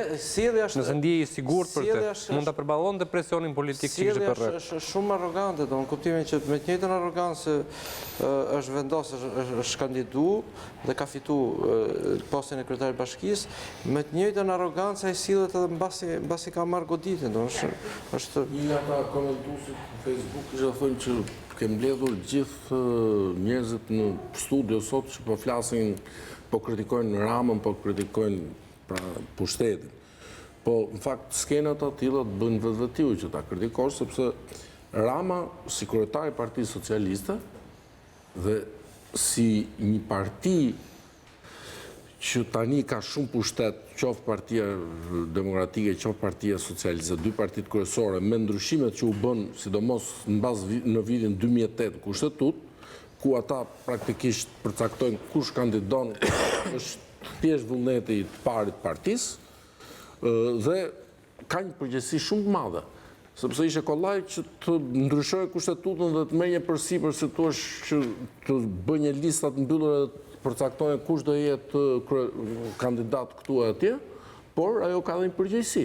Nëse ndjej i sigurt për të, mund ta përballonte presionin politik që kishte për rreth. Është shumë arrogante, do në kuptimin që me të njëjtën arrogancë është vendosur, është kandiduar dhe ka fituar postin e kryetarit bashkisë, me të njëjtën arrogancë ai sillet edhe mbasi ka marrë goditjen, është një ata komentuesit në Facebook që thonë që ke mbledhur gjithë njerëzit në studio sot që po flasin, po kritikojnë Ramën, po kritikojnë pushtetin. Po, në fakt, skenat atilla të bënë vetvetiu që ta kritikosh, sepse Rama, si kryetari i Partisë Socialiste, dhe si një parti që tani ka shumë pushtet, qoftë Partia Demokratike, qoftë Partia Socialiste, dy partit kryesore, me ndryshimet që u bën, sidomos në vitin 2008 kushtetut, ku ata praktikisht përcaktojnë kush kandidon, është thjesht vullneti i parit partisë, dhe ka një përgjegjësi shumë të madhe, sepse ishte kollaj që të ndryshojë kushtetutën dhe të merrje përsipër si thua që të bëjë një listë të mbyllur dhe përcaktojnë kush do jetë kandidat këtu e atje, por ajo ka dhe një përgjegjësi.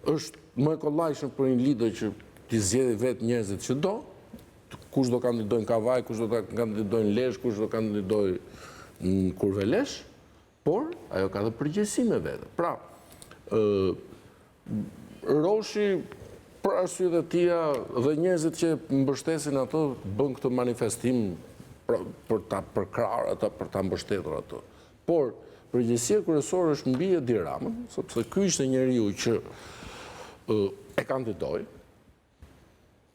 Është më e kollajshëm për një lider që t'i zgjedhë vetë njerëzit që do, kush do kandidojnë Kavaj, kush do kandidojnë Lesh, kush do kandidojnë në Kurvelesh, por ajo ka dhe përgjegjësi me vete. Pra, Roshi, për arsye të tia dhe njerëzit që mbështesin ato, bën këtë manifestim për ta përkrarë ata, për ta mbështetur ato. Por, përgjegjësia kryesore është mbi Edi Ramën, sepse ky ishte njeriu që e kandidoi.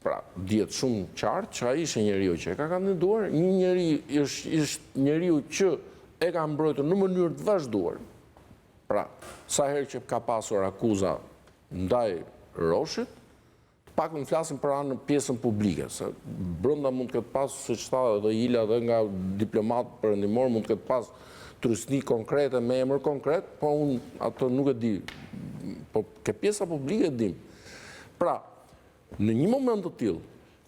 Pra, dihet shumë qartë që ai ishte njeriu që e ka kandiduar, një njeri është njeriu që e ka mbrojtur në mënyrë të vazhduar. Pra, sa herë që ka pasur akuza ndaj Roshit, pak në flasim për anë pjesën publike, se brenda mund të këtë pas, se që tha dhe Ila dhe nga diplomat perëndimor, mund të këtë pas trysni konkrete me emër konkret, po unë ato nuk e di, po ke pjesa publike e dim. Pra, në një moment të tillë,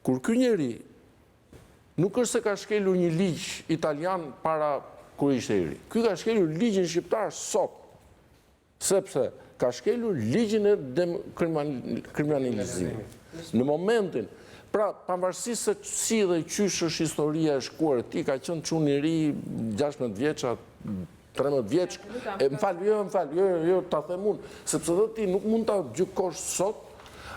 kur ky njeri nuk është se ka shkelur një ligj italian para kur ishte i ri. Ky ka shkelur ligjin shqiptar sot, sepse ka shkelur ligjin e kriminalizimit. Në momentin, pra, pavarësisht se si dhe qysh është historia e shkuar e tij, ka qenë çun i ri, 16 vjeç, 13 vjeç, jo, ta them unë, sepse dhe ti nuk mund ta gjykosh sot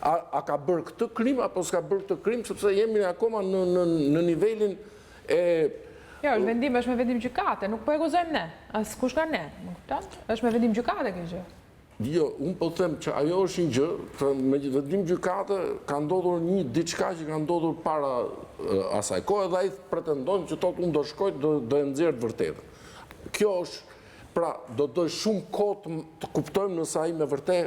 a ka bërë këtë krim apo s'ka bërë këtë krim, sepse jemi akoma në nivelin e... Jo, është me vendim gjykate, nuk po e gozojmë ne, as kush ka ne, është me vendim gjykate kjo gjë. Jo, unë po them që ajo është një gjë, me vendim gjykate ka ndodhur një diçka që ka ndodhur para asaj kohë dhe ai pretendon që thotë unë do shkoj, do e nxjerr të vërtetën. Kjo është, pra, do të shumë kohë të kuptojmë nëse ai me vërtet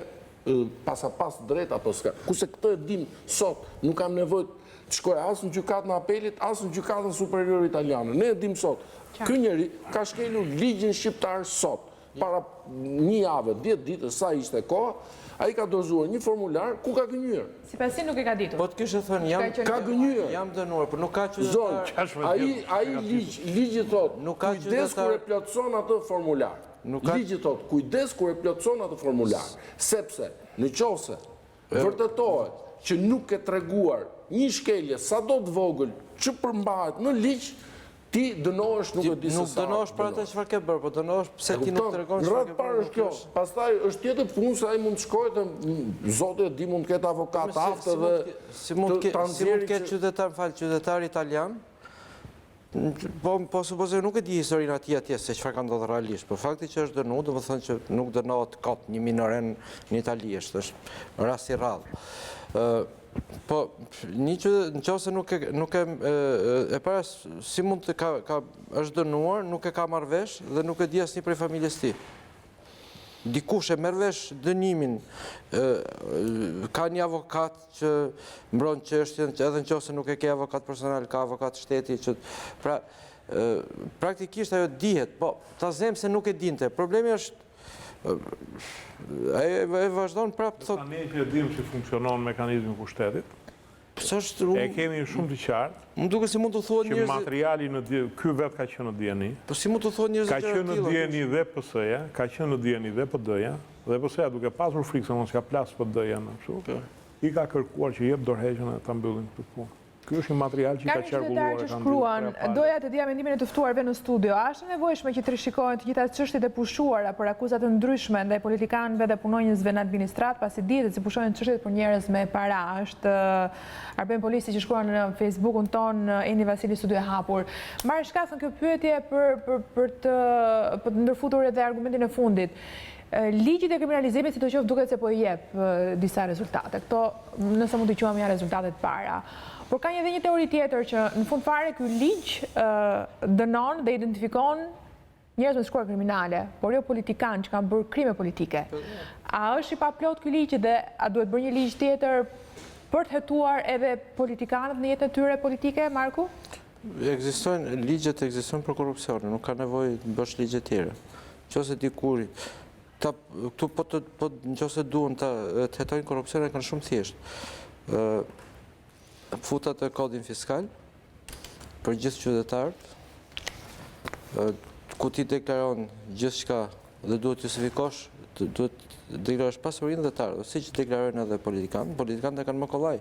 pas drejt apo s'ka. Kurse këtë e dim sot, nuk kam nevojë të shkoj as në gjykatën e apelit, as në gjykatën superiore italiane. Ne e dim sot. Ky njeri ka shkelur ligjin shqiptar sot. Para një javë, 10 ditë, sa ishte koha, ai ka dorëzuar një formular ku ka gënjur. Sipas si nuk e ka ditur. Po të kishe thënë ka gënjur. Jam dënuar, por nuk ka qytetar. Ai ligji thotë, kujdes kur e plotson atë formular. Ligji thot, kujdes kur e plotëson atë formular, sepse në qofse vërtetohet që nuk e treguar një shkelje sado të vogël që përmbahet në ligj, ti dënohesh nuk e di se sa. Nuk dënohesh për atë çfarë ke bërë, po dënohesh pse ti nuk tregon çfarë ke bërë. Kjo. Pastaj është tjetër punë se ai mund të shkojë te zoti e di mund të ketë avokat aftë dhe si mund të ketë qytetar italian. Po supozoj nuk e di historinë atje se çfarë ka ndodhur realisht, por fakti që është dënuar, do të thonë që nuk dënohet kot një minoren në Itali, është rast i rrallë. Po, nëse nuk e para si mund të është dënuar, nuk e ka marrë vesh dhe nuk e di asnjë prej familjes tij. Dikush e merr vesh dënimin, ka një avokat që mbron çështjen, edhe nëse nuk e ke avokat personal, ka avokat shteti që pra praktikisht ajo dihet, po ta them se nuk e dinte. Problemi është e vazhdon prapë thotë. Ne që dim si funksionon mekanizmi i pushtetit. E kemi shumë të qartë. Më duket si mund të thuhet njerëzit që materiali në ky vet ka qenë në dieni. Po si mund të thuhet njerëzit ka qenë në dieni dhe PS-ja, ka qenë në dieni dhe PD-ja, dhe PS-ja duke pasur frikë se mos ka plas PD-ja më kështu. I ka kërkuar që jep dorëheqjen e ta mbyllin këtë punë. Ky është një material që ka qarkulluar. Që shkruan, doja të dija mendimin e të ftuarve në studio. A është nevojshme që të rishikohen të gjitha çështjet e pushuara për akuzat të ndryshme ndaj politikanëve dhe punonjësve në administrat, pasi dihet se pushohen çështjet për njerëz me para? Është Arben Polisi që shkruan në Facebookun ton Eni Vasili Studio e Hapur. Marrë shkasën kjo pyetje për të ndërfutur edhe argumentin e fundit. Ligji i dekriminalizimit sidoqoftë duket se po i jep disa rezultate. Këto, nëse mund të quajmë, janë rezultatet para. Por ka edhe një teori tjetër që në fund fare ky ligj dënon dhe identifikon njerëz me shkruar kriminale, por jo politikanë që kanë bërë krime politike. A është i paplot ky ligj dhe a duhet bërë një ligj tjetër për të hetuar edhe politikanët në jetën e tyre politike, Marku? Ligjet ekzistojnë për korrupsionin, nuk ka nevojë të bësh ligje të tjera. Nëse dikuri këtu nëse duan të hetojnë korrupsionin kanë shumë thjesht. Futat e kodin fiskal për gjithë qytetarët, ku ti deklaron gjithçka dhe duhet të justifikosh, duhet deklarosh pasurinë dhe të ardhurën, siç deklarojnë edhe politikanët e kanë më kollaj.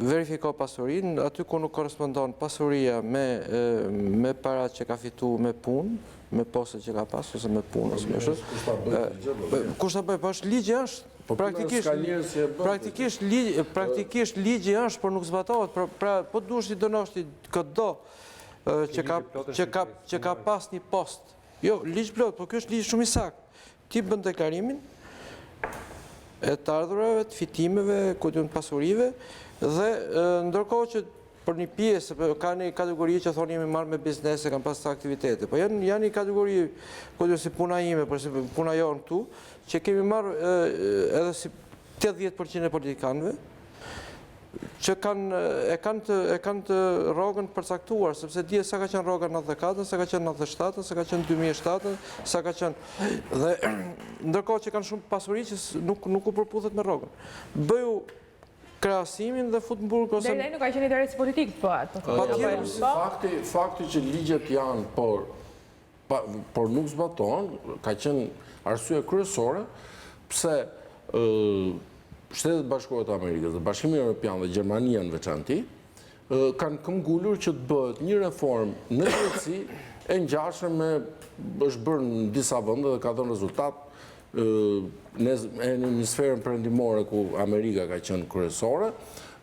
Verifiko pasurinë, aty ku nuk korrespondon pasuria me paratë që ka fituar me punë, me postet që ka pasur ose me punë ose me kështu. Kush ta bëj? Po është ligji është. Praktikisht ligji është, por nuk zbatohet. Pra, po duhesh ti dënosh ti këdo që ka pas një post. Jo, ligj plot, por ky është ligj shumë i saktë. Ti bën deklarimin e të ardhurave, të fitimeve, kujtun pasurive, dhe ndërkohë që për një pjesë, ka një kategori që thonë jemi marrë me biznese, kanë pas të aktivitete, po janë një kategori, kujtun si puna ime, për si puna jonë këtu, që kemi marrë edhe si 80% e politikanëve, që e kanë të rrogën përcaktuar, sepse dje sa ka qenë rroga 94, sa ka qenë 97, sa ka qenë 2007, sa ka qenë... Dhe ndërkohë që kanë shumë pasuri që nuk u përputhet me rrogën. Bëju krahasimin dhe fut në burg ose... Deri nuk ka qenë interes politik, Fakti që ligjet janë, por nuk zbatohen, ka qenë arsye kryesore, pse Shtetet Bashkuara të Amerikës dhe Bashkimi Evropian dhe Gjermania në veçanti kanë këmbgulur që të bëhet një reformë në drejtësi e ngjashme është bërë në disa vende dhe ka dhënë rezultat në hemisferën perëndimore ku Amerika ka qenë kryesore,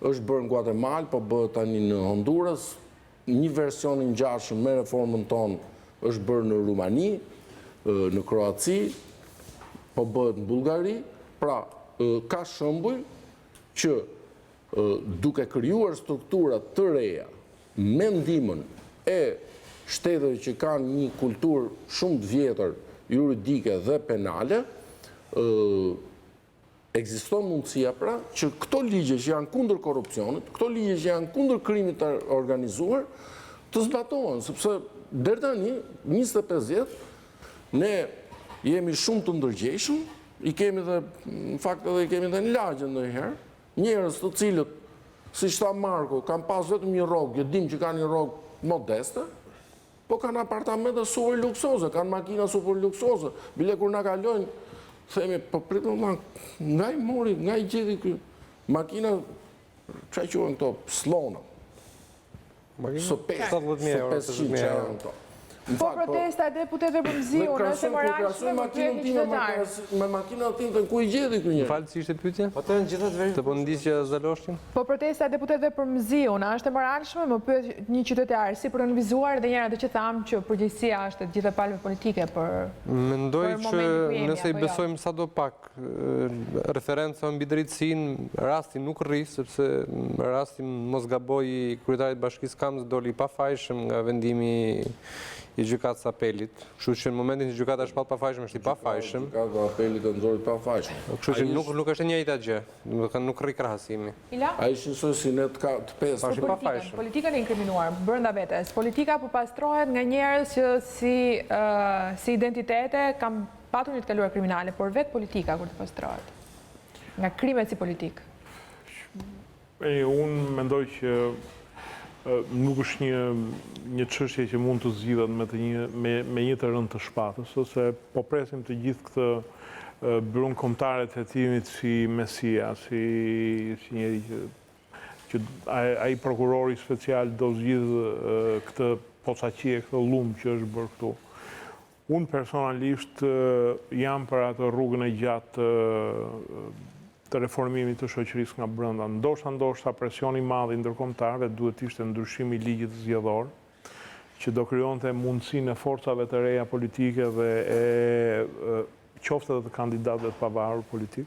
është bërë në Guatemala, po bëhet tani në Honduras, një version i ngjashëm me reformën tonë është bërë në Rumani, në Kroaci, po bëhet në Bullgari, pra ka shembuj që duke krijuar struktura të reja me ndihmën e shteteve që kanë një kulturë shumë të vjetër juridike dhe penale, ekziston mundësia pra që këto ligje që janë kundër korrupsionit, këto ligje që janë kundër krimit të organizuar, të zbatohen, sepse deri tani 25 vjet ne jemi shumë të ndërgjegjshëm. I kemi dhe, në fakt edhe i kemi dhe në lagje ndonjëherë, njerëz të cilët, siç tha Marko, kanë pas vetëm një rrogë, dim që kanë një rrogë modeste, po kanë apartamente super luksoze, kanë makina super luksoze. Bile kur na kalojnë, themi, po pritë nga i mori, nga i gjeti kjo. Makina, që quhen këto, slona. Së 500 euro këto. Po protesta e deputetëve për mziu, nëse moralshme më pyetni qytetarët. Me makinën tim të ku i gjeti ky një? Falë, si ishte pyetja? Po të në gjithat veri. Të po ndisja Zaloshin? Po protesta e deputetëve për mziu, në është e moralshme më pyet një qytetar, si për nënvizuar dhe njëra të që thamë që përgjegjësia është të gjitha palëve politike për mendoj që nëse i apo jo? besojmë sadopak referenca mbi drejtësinë, rasti nuk rri, sepse rasti mos gaboi kryetarit Bashkisë Kamës doli pafajshëm nga vendimi i gjykatës apelit. Kështu që në momentin që gjykata është pafajshëm, është i pafajshëm. Gjykata apelit e nxorrit pafajshëm. Kështu që nuk është e njëjta gjë, nuk rri krahasimi. Ila? Ai shqisoj si ne të pesë. Politikën e inkriminuar brenda vetes. Politika përpastrohet nga njerëz që si identitete kam patur një të kaluar kriminale, por vetë politika kur të pastrohet. Nga krimet si politik. Unë mendoj që nuk është një çështje që mund të zgjidhet me një të rënd të shpatës, ose po presim të gjithë këtë byron kombëtare të hetimit si Mesia, si njëri që ai prokurori special do zgjidhë këtë poçaqie, këtë llumë që është bërë këtu. Unë personalisht jam për atë rrugën e gjatë të reformimit të shoqërisë nga brenda. Ndoshta presioni i madh i ndërkombëtarëve duhet të ishte ndryshimi i ligjit zgjedhor, që do krijonte mundësinë e forcave të reja politike dhe qoftë edhe të kandidatëve të pavarur politik.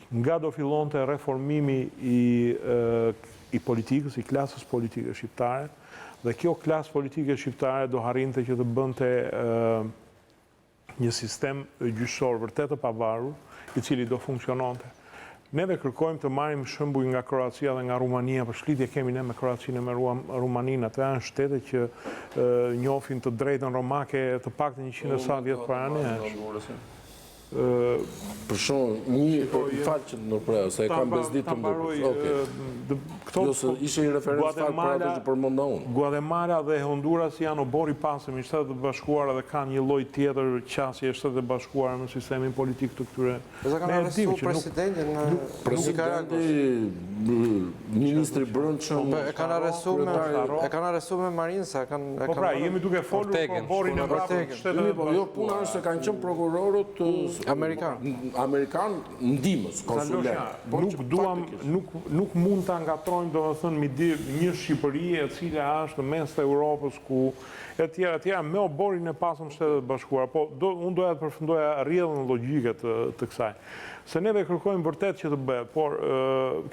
Nga do fillonte reformimi i politikës, i klasës politike shqiptare, dhe kjo klasë politike shqiptare do harrinte që të bënte një sistem gjyqësor vërtet të pavarur, i cili do funksiononte. Neve kërkojmë të marrim shembull nga Kroacia dhe nga Rumania, për shkritje kemi ne me Kroacinë e me Rumaninë, ato janë shtete që njohin të drejtën romake të paktën 100 sa vjet para nesh. Për shumë, një falë që të nërprejo, se e kam bezdit të mbërës. Jo, ishe i referenës falë për atë që përmënda unë. Guatemala dhe Honduras janë obori pasëm i Shtetet e Bashkuara dhe kanë një lloj tjetër qasje e Shtetet e Bashkuara në sistemin politik të këtyre. Dhe kanë arrestu presidentin në Presidenti, ministri brendshëm. E kanë arrestu me Marinsa. Po pra, jemi duke folur për oborin e vrapur të Shtetet e Bashkuara. Jo, puna është se kanë qenë prokurorët Amerikan ndihmës, konsulet. Nuk mund të angatrojmë, do të thënë, një Shqipëri e cila është në mes të Europës ku e tjera me oborin e pasëm Shtetet Bashkuara. Po, unë doja të përfundoja rrjedhën logjike të kësaj. Se neve kërkojmë vërtet që të bëhet, por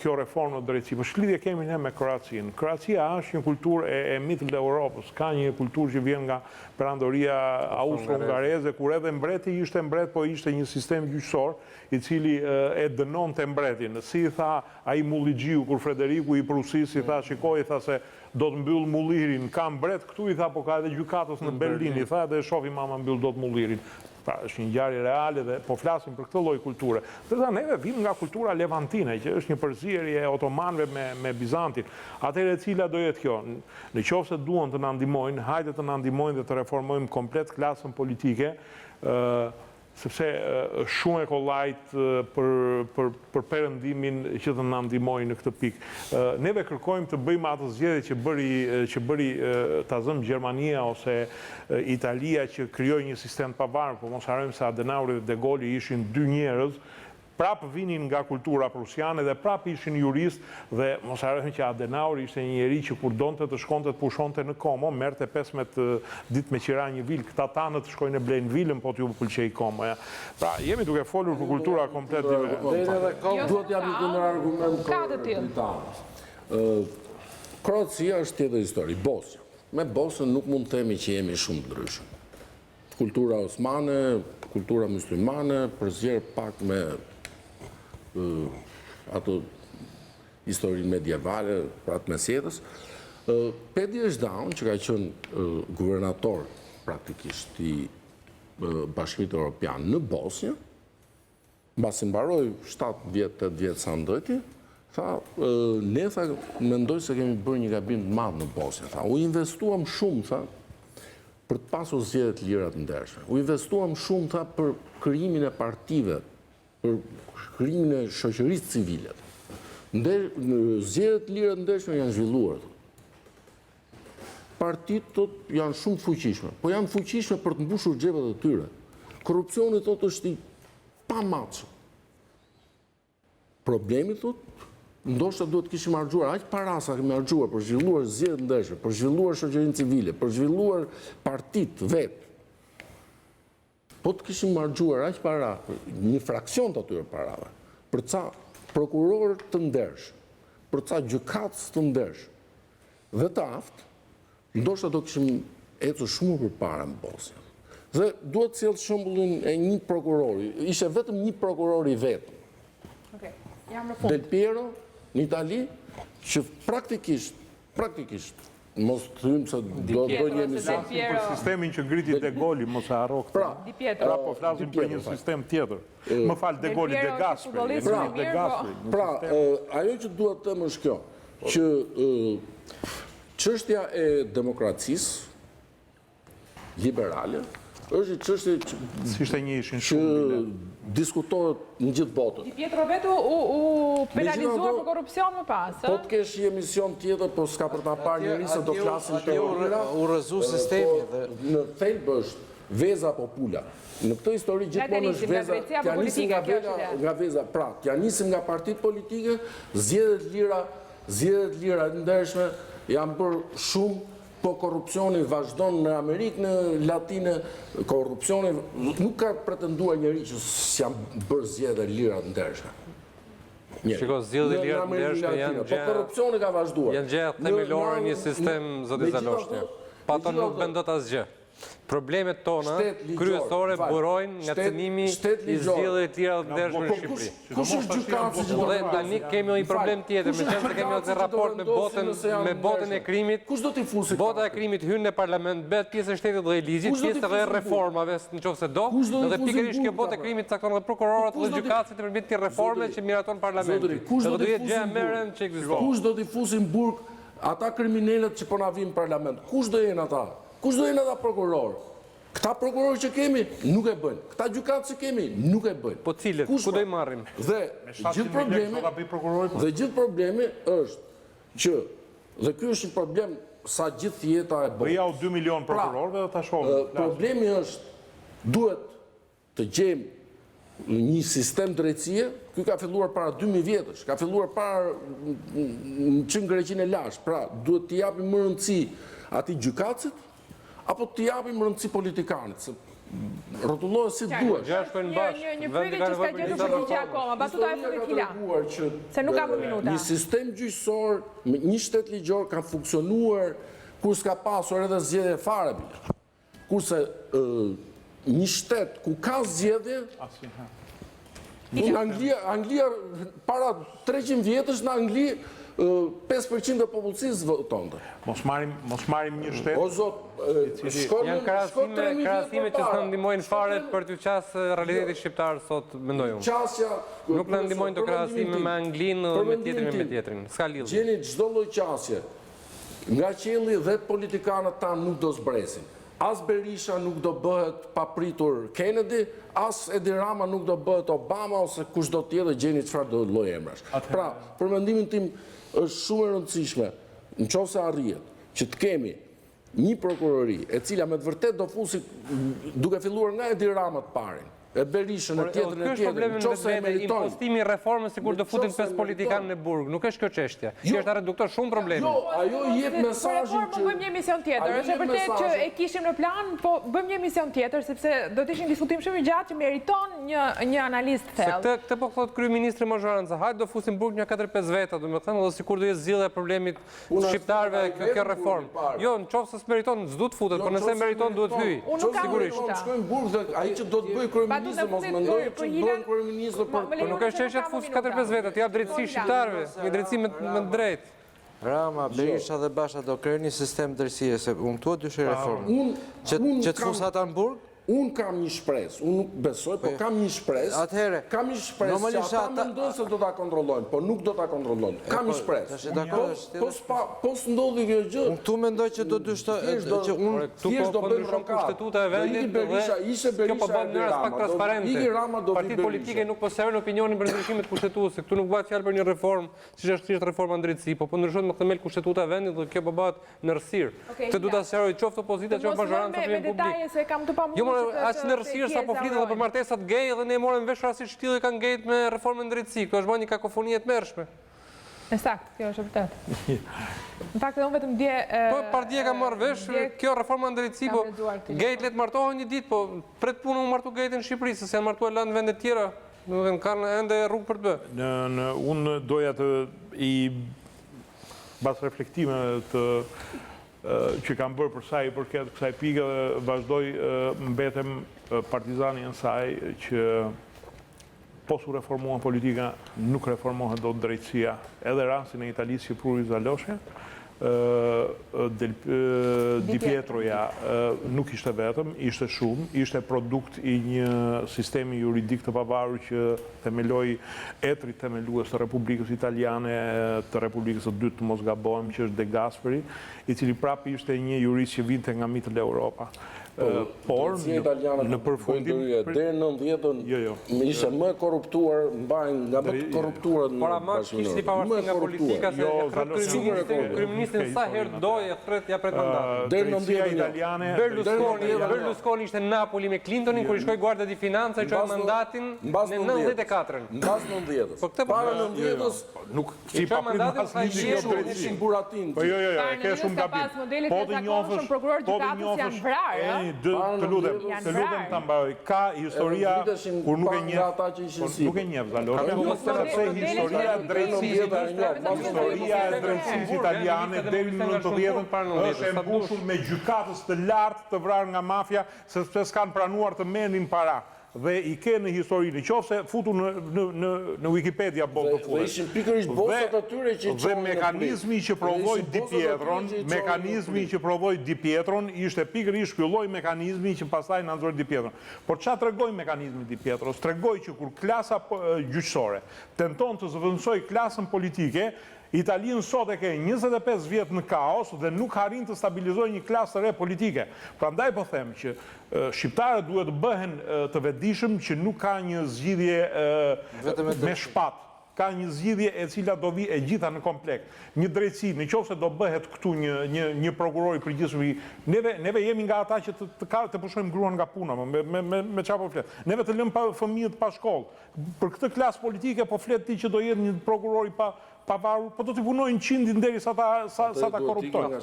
kjo reformë në drejtësi. Për shklidhje kemi ne me Kroacinë. Kroacia është një kulturë e mitël të Europës. Ka një kulturë që vjen nga perandoria austro-hungareze, kur edhe mbreti ishte mbret, po ishte një sistem gjyqësor i cili e dënonte mbretin. Si i tha ai Mulligjiu, kur Frederiku i Prusisë i tha, shikoj, i tha se do të mbyll mullirin, ka mbret këtu, i tha, po ka edhe gjykatës në Berlin, i tha, dhe shofi mama mbyll do të mullirin. Pra, është një ngjarje reale dhe po flasim për këtë lloj kulture. Ndërsa neve vim nga kultura levantine, që është një përzierje e otomanëve me Bizantin. Atëherë e cila do jetë kjo? Në qoftë se duan të na ndihmojnë, hajde të na ndihmojnë dhe të reformojmë komplet klasën politike, sepse shumë e kollajt për perëndimin që të na ndihmojnë në këtë pikë. Neve kërkojmë të bëjmë atë zgjedhje që bëri ta zëm Gjermania ose Italia, që krijoi një sistem të pavarur, por mos harrojmë se Adenauer dhe De Gaulle ishin dy njerëz, prapë vinin nga kultura prusiane dhe prapë ishin jurist, dhe mos harrojmë që Adenauer ishte një njeri që kur donte të shkonte të pushonte në Como, merrte 15 ditë me qira një vil, këta tanët të shkojnë e blejnë vilën, po t'ju pëlqej Como. Pra, jemi duke folur për kultura komplet diverse. Duhet jam një argument për Kroacia është tjetër histori, Bosnja. Me Bosnjën nuk mund të themi që jemi shumë të ndryshëm. Kultura osmane, kultura muslimane, përzjer pak me ato historinë medievale, pra të mesjetës. Pedi Eshdaun, që ka qenë guvernator praktikisht i Bashkimit Evropian në Bosnjë, mbasi mbaroi 7 vjet, 8 vjet sa ndojti, tha, mendoj se kemi bërë një gabim të madh në Bosnjë. Tha, u investuam shumë, tha, për të pasur zgjedhje të lira të ndershme. U investuam shumë tha për krijimin e partive, për krijimin e shoqërisë civile. Zgjedhjet të lira të ndershme janë zhvilluar. Partitë janë shumë fuqishme, po janë fuqishme për të mbushur xhepet e tyre. Korrupsioni është i pamatshëm. Problemi ndoshta duhet kishim harxuar aq para sa kemi harxuar për zhvilluar zgjedhje të ndershme, për zhvilluar shoqërinë civile, për zhvilluar partitë vet. Po të kishim harxuar aq para, një fraksion të atyre parave, për ca prokurorë të ndershëm, për ca gjykatës të ndershëm dhe të aftë, ndoshta do kishim ecur shumë përpara në Bosnjë. Dhe duhet të sjell shembullin e një prokurori, ishte vetëm një prokuror i vetëm. Del Piero në Itali, që praktikisht, mos të hymë se do të bëjë një emision. Për sistemin që ngriti De Gaulle, mos e harro këtë. Pra, po flasim për një sistem tjetër. Më falë De Gaulle, De Gasperi. Pra, ajo që duhet të them është kjo, që çështja e demokracisë liberale është një çështje që diskutohet në gjithë botën. Di Pietro vetë u penalizuar për korrupsion më pas. Po të kesh një emision tjetër, po s'ka për ta parë njëri se do flasin për u rrëzu sistemi. Në thelb është veza apo pula. Në këtë histori gjithmonë është veza, t'ja nisim nga veza. Pra, t'ja nisim nga partitë politike, zgjedhjet lira të ndershme janë bërë shumë. Po korrupsioni vazhdon në Amerikën Latine, korrupsioni nuk ka pretenduar njëri që s'janë bërë zgjedhje lira të ndershme. Shiko, zgjedhje lira të ndershme janë po korrupsioni ka vazhduar. Janë gjë themelore një sistem zoti Zaloshti. Pa to nuk bën dot asgjë. Problemet tona kryesore burojnë nga cënimi i zgjedhjeve të tjera të ndershme në Shqipëri. Kush është gjykatës? Dhe tani kemi një problem tjetër, meqenëse kemi atë raport me botën e krimit. Kush do t'i fusë? Bota e krimit hyn në parlament, bëhet pjesë e shtetit dhe e ligjit, pjesë edhe e reformave nëse do, dhe pikërisht kjo botë e krimit cakton edhe prokurorët dhe gjykatësit përmes këtij reforme që miraton parlamentin. Dhe do jetë gjë e merren që ekziston. Kush do t'i fusin burg ata kriminalët që po na vinë në parlament? Kush do jenë ata? Kush do jenë ata prokurorë? Këta prokurorë që kemi nuk e bëjnë. Këta gjykatë që kemi nuk e bëjnë. Po cilët? Ku do i marrim? Dhe gjithë problemi është që, dhe ky është një problem sa gjithë jeta e botës. Ja u 2 milion prokurorëve dhe ta shohim. Problemi është duhet të gjejmë një sistem drejtësie. Ky ka filluar para 2000 vjetësh, ka filluar para që në Greqinë e lashtë. Pra, duhet t'i japim më rëndësi atij gjykatësit, apo t'i japim rëndësi politikanit, se rrotullohet si duhet. Një pyetje që s'ka gjetur përgjigje akoma, batuta e fundit Hila. Se nuk ka më minuta. Një sistem gjyqësor, një shtet ligjor ka funksionuar kur s'ka pasur edhe zgjedhje fare. Kurse një shtet ku ka zgjedhje, Anglia para 300 vjetësh në Angli 5% e popullsisë votonte. Mos marrim një shtet. O zot, janë krahasime që s'na ndihmojnë fare për t'u qasë realitetit shqiptar sot, mendoj unë. Nuk na ndihmojnë të krahasime me Anglinë dhe me tjetrin. S'ka lidhje. Gjeni çdo lloj qasje. Nga qielli dhe politikanët tanë nuk do zbresin. As Berisha nuk do bëhet papritur Kennedy, as Edi Rama nuk do bëhet Obama, ose kush do tjetë gjeni çfarë do lloj emrash. Pra, për mendimin tim është shumë e rëndësishme, nëse arrihet, që të kemi një prokurori e cila me të vërtet do fusi duke filluar nga Edi Rama të parin, e Berishën e tjetrin e tjetrin, nëse e meritojnë. Impostimi i reformës sikur do futin 5 politikanë në burg, nuk është kjo çështje. Kjo është reduktor shumë problemi. Jo, ajo jep mesazhin që bëjmë një emision tjetër. Është e vërtetë që e kishim në plan, po bëjmë një emision tjetër sepse do të ishte një diskutim shumë i gjatë që meriton një analizë të thellë. Se këtë po thotë kryeministri Mazharanca, hajde do fusim burg një 4-5 veta, domethënë, dhe sikur do jetë zgjidhja e problemit shqiptarëve kjo reformë. Jo, nëse s'meriton, s'do të futet, por nëse meriton duhet hyj. Sigurisht. Shkojmë burg dhe ai që do të bëj kryeministri mos mendoj që bëhen kryeministër për nuk është çështje të fusë 4-5 veta, të jap drejtësi shqiptarëve, një drejtësi me drejtë. Rama, Berisha dhe Basha do krejnë një sistem drejtësie, se unë këtu dyshoj reformën. Që të fusë ata në burg, Unë kam një shpresë, unë nuk besoj, po kam një shpresë. Atëherë, kam një shpresë që ata mendojnë se do ta kontrollojnë, po nuk do ta kontrollojnë. Kam një shpresë. Po s'ndodhi kjo gjë. Unë këtu mendoj që do dyshta që unë thjesht do bëjmë kushtetuta e vendit dhe kjo po bën në mënyrë pak transparente. Partitë politike nuk po servojnë opinionin për ndryshimet kushtetuese. Këtu nuk bëhet fjalë për një reformë, siç është thjesht reforma drejtësi, po ndryshohet me themel kushtetuta e vendit dhe kjo po bëhet në rrësirë. Këtë duhet ta sqaroj qoftë opozita, qoftë majoranca në publik. Aq në rrësirë sa po flitet edhe për martesat gay dhe ne morëm vesh rastisht shtillë kanë gay me reformën drejtësi. Kjo është bërë një kakofoni e tmerrshme. Saktë, kjo është vërtet. Në fakt unë vetëm dje po partia ka marrë vesh kjo reforma në drejtësi, po gayt le të martohen një ditë, po pret punën u martu gaytë në Shqipëri, se janë martuar lanë në vende të tjera, domethënë kanë ende rrugë për të bërë. Unë doja të i bas reflektime të që kam bërë për sa i përket kësaj pike dhe vazhdoj mbetem partizani në saj që posu reformuan politika, nuk reformohet do të drejtësia. Edhe rastin e Italisë që pruri Zaloshe, Di Pietroja nuk ishte vetëm, ishte shumë, ishte produkt i një sistemi juridik të pavarur që themeloi etri themelues të Republikës Italiane, të Republikës së dytë të mos gabojmë, që është De Gasperi, i cili prapë ishte një jurist që vinte nga Mittel Europa. Por në përfundim deri në 90-ën ishte më korruptuar, mbajnë nga më korruptuar në bashkëpunëtor. Para nga politika se kryeministin sa herë dojë thret ja pret mandat. Deri në 90-ën Berlusconi ishte në Napoli me Clintonin kur i shkoi Guardia di Finanza i çoi mandatin në 94-ën. Mbas 90-s. Po këtë para 90-s nuk si pa mbas ishin Buratin. Po jo, ke shumë gabim. Po të njohësh të lutem ta mbaroj. Ka historia kur nuk e njeh, nuk e njeh Zaloshe, sepse historia e drejtësisë italiane deri në 90-ën është e mbushur me gjykatës të lartë të vrarë nga mafia, sepse s'kan pranuar të merrnin para. Dhe i ke në historinë, qofse futu në Wikipedia bot të futet. Dhe ishin pikërisht bosat atyre që dhe mekanizmi që provoi Di Pietron ishte pikërisht ky lloj mekanizmi që pastaj nadzoroi Di Pietron. Por çfarë tregoi mekanizmi Di Pietros? Tregoi që kur klasa gjyqësore tenton të zëvendësoj klasën politike, Italinë sot e ke 25 vjet në kaos dhe nuk arrin të stabilizojë një klasë të re politike. Prandaj po them që shqiptarët duhet të bëhen të vetëdijshëm që nuk ka një zgjidhje me shpatë. Ka një zgjidhje e cila do vi e gjitha në komplekt. Një drejtësi, nëse do bëhet këtu një prokuror i përgjithshëm, neve jemi nga ata që të pushojmë gruan nga puna, me çfarë po flet. Neve të lëmë fëmijët pa shkollë. Për këtë klasë politike po flet ti që do jetë një prokuror i pavarur, po do t'i punojnë 100 derisa ta korruptojnë.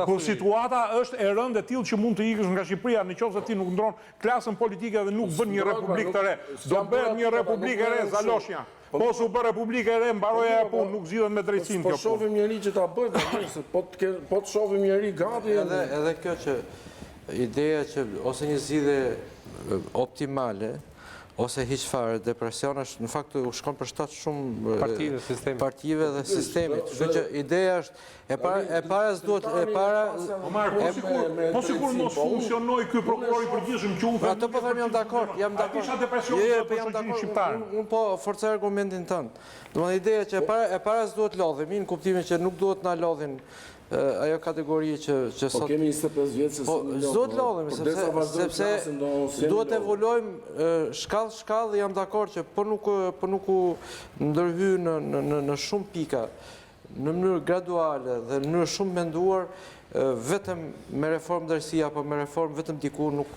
Po situata është e rëndë e tillë që mund të ikësh nga Shqipëria nëse ti nuk ndron klasën politike dhe nuk bën një republikë të re. Do bëhet një republikë e re Zaloshnja. Po su bë republikë e re, mbaroja e punë, nuk zgjidhet me drejtsinë kjo. Po shohim njëri që ta bëjë, po të shohim njëri gati edhe kjo që ideja që ose një zgjidhje optimale ose hiç fare, depresion është në fakt u shkon për shtat shumë partive dhe sistemit. Kështu që ideja është e para s'duhet po sikur mos funksionoi ky prokuror i përgjithshëm që unë ato po them jam dakord. Kisha depresion për shqiptar. Unë po forcoj argumentin tënd. Domethënë ideja që e para s'duhet lodhemi në kuptimin që nuk duhet na lodhin ajo kategori që sot... Po kemi 25 vjetë se s'do të lodhemi, sepse duhet të evoluojmë shkallë, jam dakord që po nuk u ndërhy në shumë pika, në mënyrë graduale dhe në mënyrë shumë menduar, vetëm me reformë drejtësi apo me reformë vetëm diku nuk...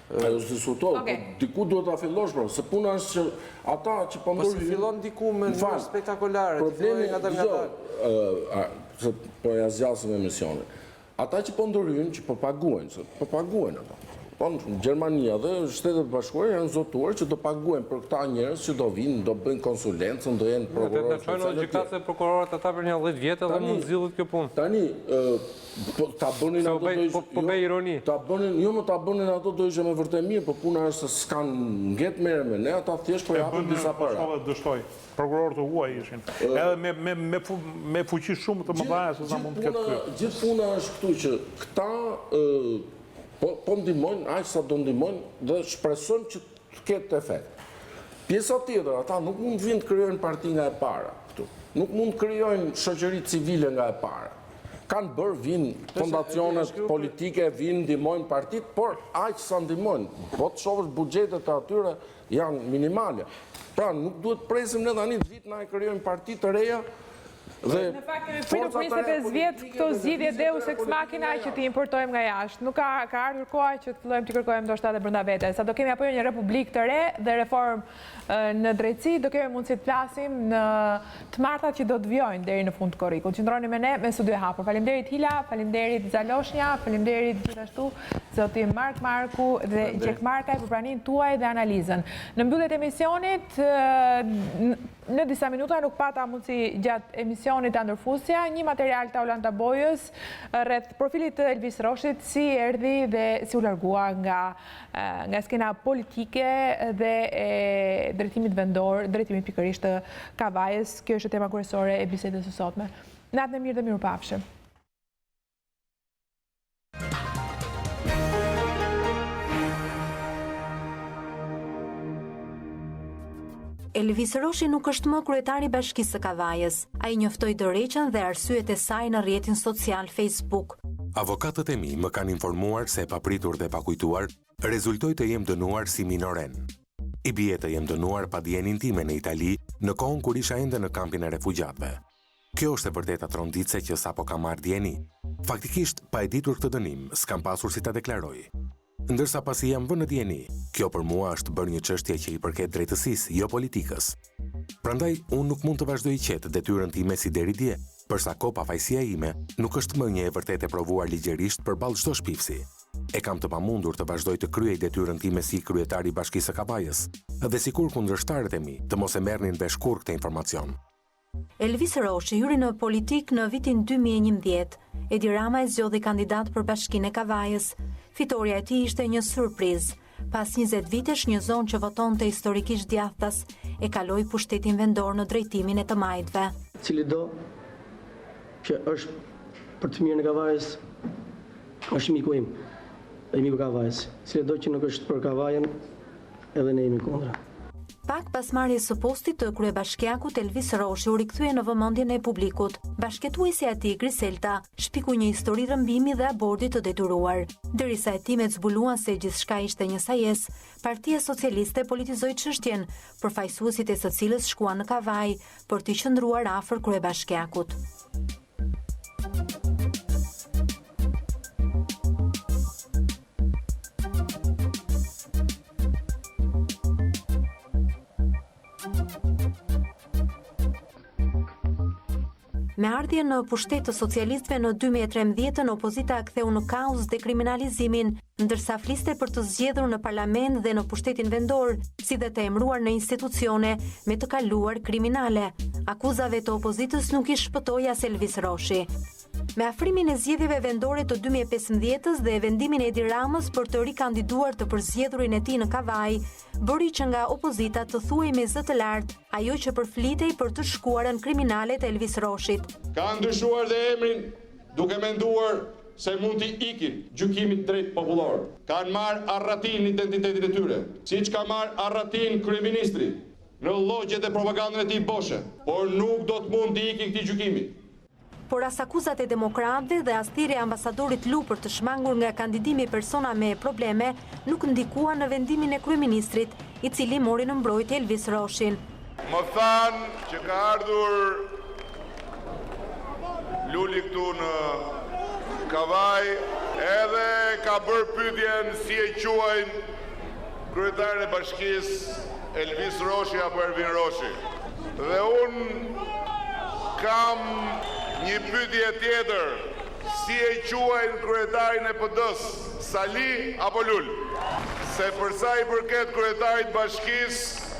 Ajo se diskutohet, diku duhet ta fillosh, se puna është që ata që po ndorhin... Po si fillon diku me mënyrë spektakolare, problemi se po ja zgjasim emisionin. Ata që po ndorhyjnë, që po paguajnë ata. Po në Gjermania dhe Shtetet Bashkuara janë zotuar që do paguajnë për këta njerëz që do vinë, do bëjnë konsulencën, do jenë prokurorë specialistë. Gjykatës prokurorët ata për një 10 vjet edhe mund zgjidhet kjo punë. Tani ta bënin ato do ishte po bëj ironi. Ta bënin ato do ishte me vërtet mirë, por puna është se s'kan ngjet merr me ne, ata thjesht po japin disa para. Dështoj. Prokurorët e huaj ishin. Edhe me fuqi shumë të mëdha se sa mund të ketë. Gjithë puna është këtu që këta Po ndihmojnë, aq sa do ndihmojnë dhe shpresojmë që të ketë efekt. Pjesa tjetër, ata nuk mund të vinë të krijojnë parti nga e para këtu. Nuk mund të krijojnë shoqëri civile nga e para. Kanë bërë, vinë fondacionet politike, vinë ndihmojnë partit, por aq sa ndihmojnë. Po të shohësh buxhetet e atyre janë minimale. Pra nuk duhet presim ne tani të vit na e krijojnë parti të reja. Në fakt kemi pritur 25 vjet këto zgjidhje deus ex machina që ti importojmë nga jashtë. Nuk ka ardhur koha që të fillojmë të kërkojmë ndoshta edhe brenda vetes. Sa do kemi apo një republikë të re dhe reformë në drejtësi, do kemi mundësi të flasim në të martat që do të vijojnë deri në fund të korrikut. Qëndroni me ne me Studio e Hapur. Faleminderit Hila, faleminderit Zaloshnja, faleminderit gjithashtu zoti Mark Marku dhe Gjek Markaj për praninë tuaj dhe analizën. Në mbyllje të emisionit në disa minuta nuk pata mundësi gjatë emisionit të ndërfusja, një material të Olanta Bojës rreth profilit të Elvis Roshit, si erdhi dhe si u largua nga skena politike dhe drejtimit vendor, drejtimit pikërisht të Kavajës. Kjo është tema kryesore e bisedës së sotme. Natën e mirë dhe mirupafshim. Elvis Roshi nuk është më kryetari i Bashkisë së Kavajës. Ai njoftoi dorëheqjen dhe arsyet e saj në rrjetin social Facebook. Avokatët e mi më kanë informuar se e papritur dhe pakujtuar rezultoi të jem dënuar si minoren. I bie të jem dënuar pa dijenin time në Itali në kohën kur isha ende në kampin e refugjatëve. Kjo është e vërteta tronditse që sapo ka marrë dieni. Faktikisht, pa e ditur këtë dënim, s'kam pasur si ta deklaroj. Ndërsa pasi jam vënë në dieni, kjo për mua është bërë një çështje që i përket drejtësisë, jo politikës. Prandaj, unë nuk mund të vazhdoj qetë detyrën time si deri dje, përsa pafajësia ime nuk është më një e vërtet e provuar ligjerisht përballë çdo shpifsi. E kam të pamundur të vazhdoj të kryej detyrën time si kryetari i Bashkisë së Kavajës, dhe sikur kundërshtarët e mi të mos e merrnin vesh kurrë këtë informacion. Elvis Roshi hyri në politik në vitin 2011. Edi Rama e zgjodhi kandidat për Bashkinë e Kavajës. Fitoria e tij ishte një surprizë. Pas 20 vitesh, një zonë që votonte historikisht djathtas e kaloi pushtetin vendor në drejtimin e të majtëve. Cili do që është për të mirën e Kavajës është miku im, e miku Kavajës. Cili do që nuk është për Kavajën, edhe ne jemi kundra. Pak pas marrjes së postit të kryebashkiakut, Elvis Roshi u rikthye në vëmendjen e publikut. Bashkëtuesi i tij, Griselta, shpikoi një histori rrëmbimi dhe aborti të detyruar. Derisa hetimet zbuluan se gjithçka ishte një sajes, Partia Socialiste politizoi çështjen, përfaqësuesit e së cilës shkuan në Kavaj për të qëndruar afër kryebashkiakut. Me ardhjen në pushtet të socialistëve në 2013, opozita ktheu në kaos dekriminalizimin, ndërsa fliste për të zgjedhur në parlament dhe në pushtetin vendor, si dhe të emëruar në institucione me të kaluar kriminale. Akuzave të opozitës nuk i shpëtoi as Elvis Roshi. Me afrimin e zgjedhjeve vendore të 2015 dhe vendimin e Edi Ramës për të rikandiduar të përzgjedhurin e tij në Kavaj, bëri që nga opozita të thuhej me zë të lartë ajo që përflitej për të shkuarën kriminale të Elvis Roshit. Ka ndryshuar dhe emrin duke menduar se mund t'i ikin gjykimit drejt popullor. Kanë marrë arratin identitetin e tyre, siç ka marrë arratin kryeministri në llogjet e propagandën e tij boshe, por nuk do të mund t'i ikin këtij gjykimi. Por as akuzat e demokratëve dhe as thirrja e ambasadorit Lu për të shmangur nga kandidimi persona me probleme nuk ndikuan në vendimin e kryeministrit, i cili mori në mbrojtje Elvis Roshin. Më thanë që ka ardhur Luli këtu në Kavaj, edhe ka bërë pyetjen si e quajnë kryetarin e bashkisë Elvis Roshi apo Ervin Roshi. Dhe unë kam një pyetje tjetër, si e quajnë kryetarin e PD-s, Sali apo Lul? Se përsa i përket kryetarit bashkisë,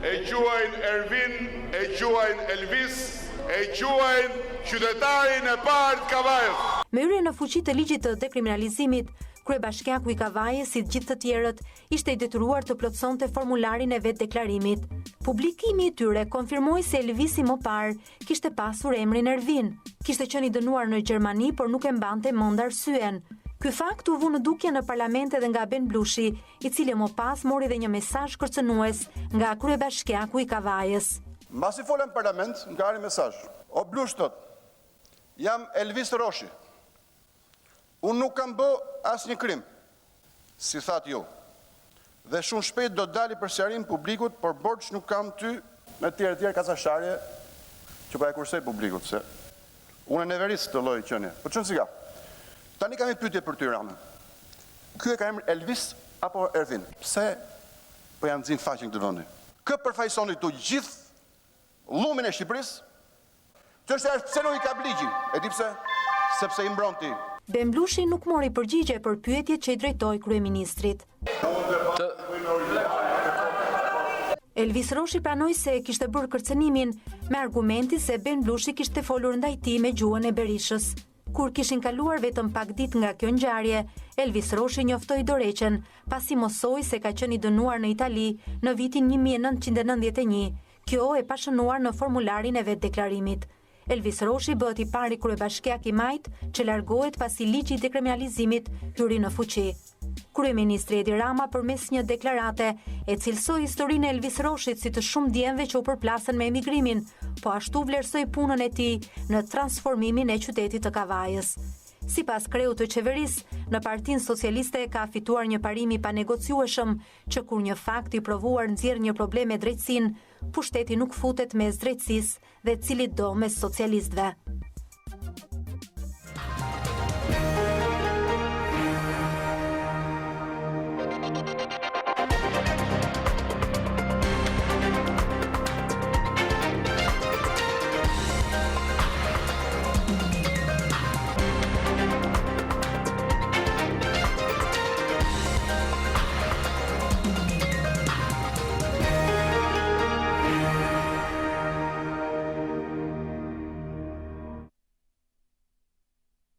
e quajnë Ervin, e quajnë Elvis, e quajnë qytetarin e parë të Kavajës. Me hyrjen në fuqi të ligjit të dekriminalizimit, kryebashkiaku i Kavajës, si gjithë të tjerët, ishte i detyruar të plotësonte formularin e vetë deklarimit. Publikimi i tyre konfirmoi se Elvisi më parë kishte pasur emrin Ervin. Kishte qenë i dënuar në Gjermani, por nuk e mbante mend arsyen. Ky fakt u vu në dukje në parlament edhe nga Ben Blushi, I cili më pas mori dhe një mesazh kërcënues nga kryebashkiaku I Kavajës. Mbasi folën në parlament, nga një mesazh. O Blush thot, jam Elvis Roshi. Unë nuk kam bë asnjë krim, si thatë ju. Dhe shumë shpejt do dali për sqarim publikut, por borç nuk kam ty me tjerë kacasharje që pa e kursej publikut, se unë e neveris të lloj qenie. Po çon si ka? Tani kam një pyetje për ty, Rame. Ky e ka emër Elvis apo Ervin? Pse po janë nxin faqen këtë vendi? Kë përfaqësoni këtu gjithë llumin e Shqipërisë? Çështja është pse nuk I kap ligji. E di pse? Sepse I mbron ti. Ben Blushi nuk mori përgjigje për pyetjet që I drejtoi kryeministrit. Elvis Roshi pranoi se kishte bërë kërcënimin me argumenti se Ben Blushi kishte folur ndaj tij me gjuhën e Berishës. Kur kishin kaluar vetëm pak ditë nga kjo ngjarje, Elvis Roshi njoftoi Dorëçen, pasi mosoi se ka qenë I dënuar në Itali në vitin 1991. Kjo e pashënuar në formularin e vet deklarimit. Elvis Roshi bëhet I pari kryebashkiak I majt që largohet pasi ligji I dekriminalizimit hyri në fuqi. Kryeministri Edi Rama përmes një deklarate e cilësoi historinë e Elvis Roshit si të shumë djemve që u përplasën me emigrimin, po ashtu vlerësoi punën e tij në transformimin e qytetit të Kavajës. Sipas kreut të qeverisë, në Partinë Socialiste ka fituar një parim I panegociueshëm që kur një fakt I provuar nxjerr një problem me drejtësinë, pushteti nuk futet mes drejtësisë dhe cilit do mes socialistëve.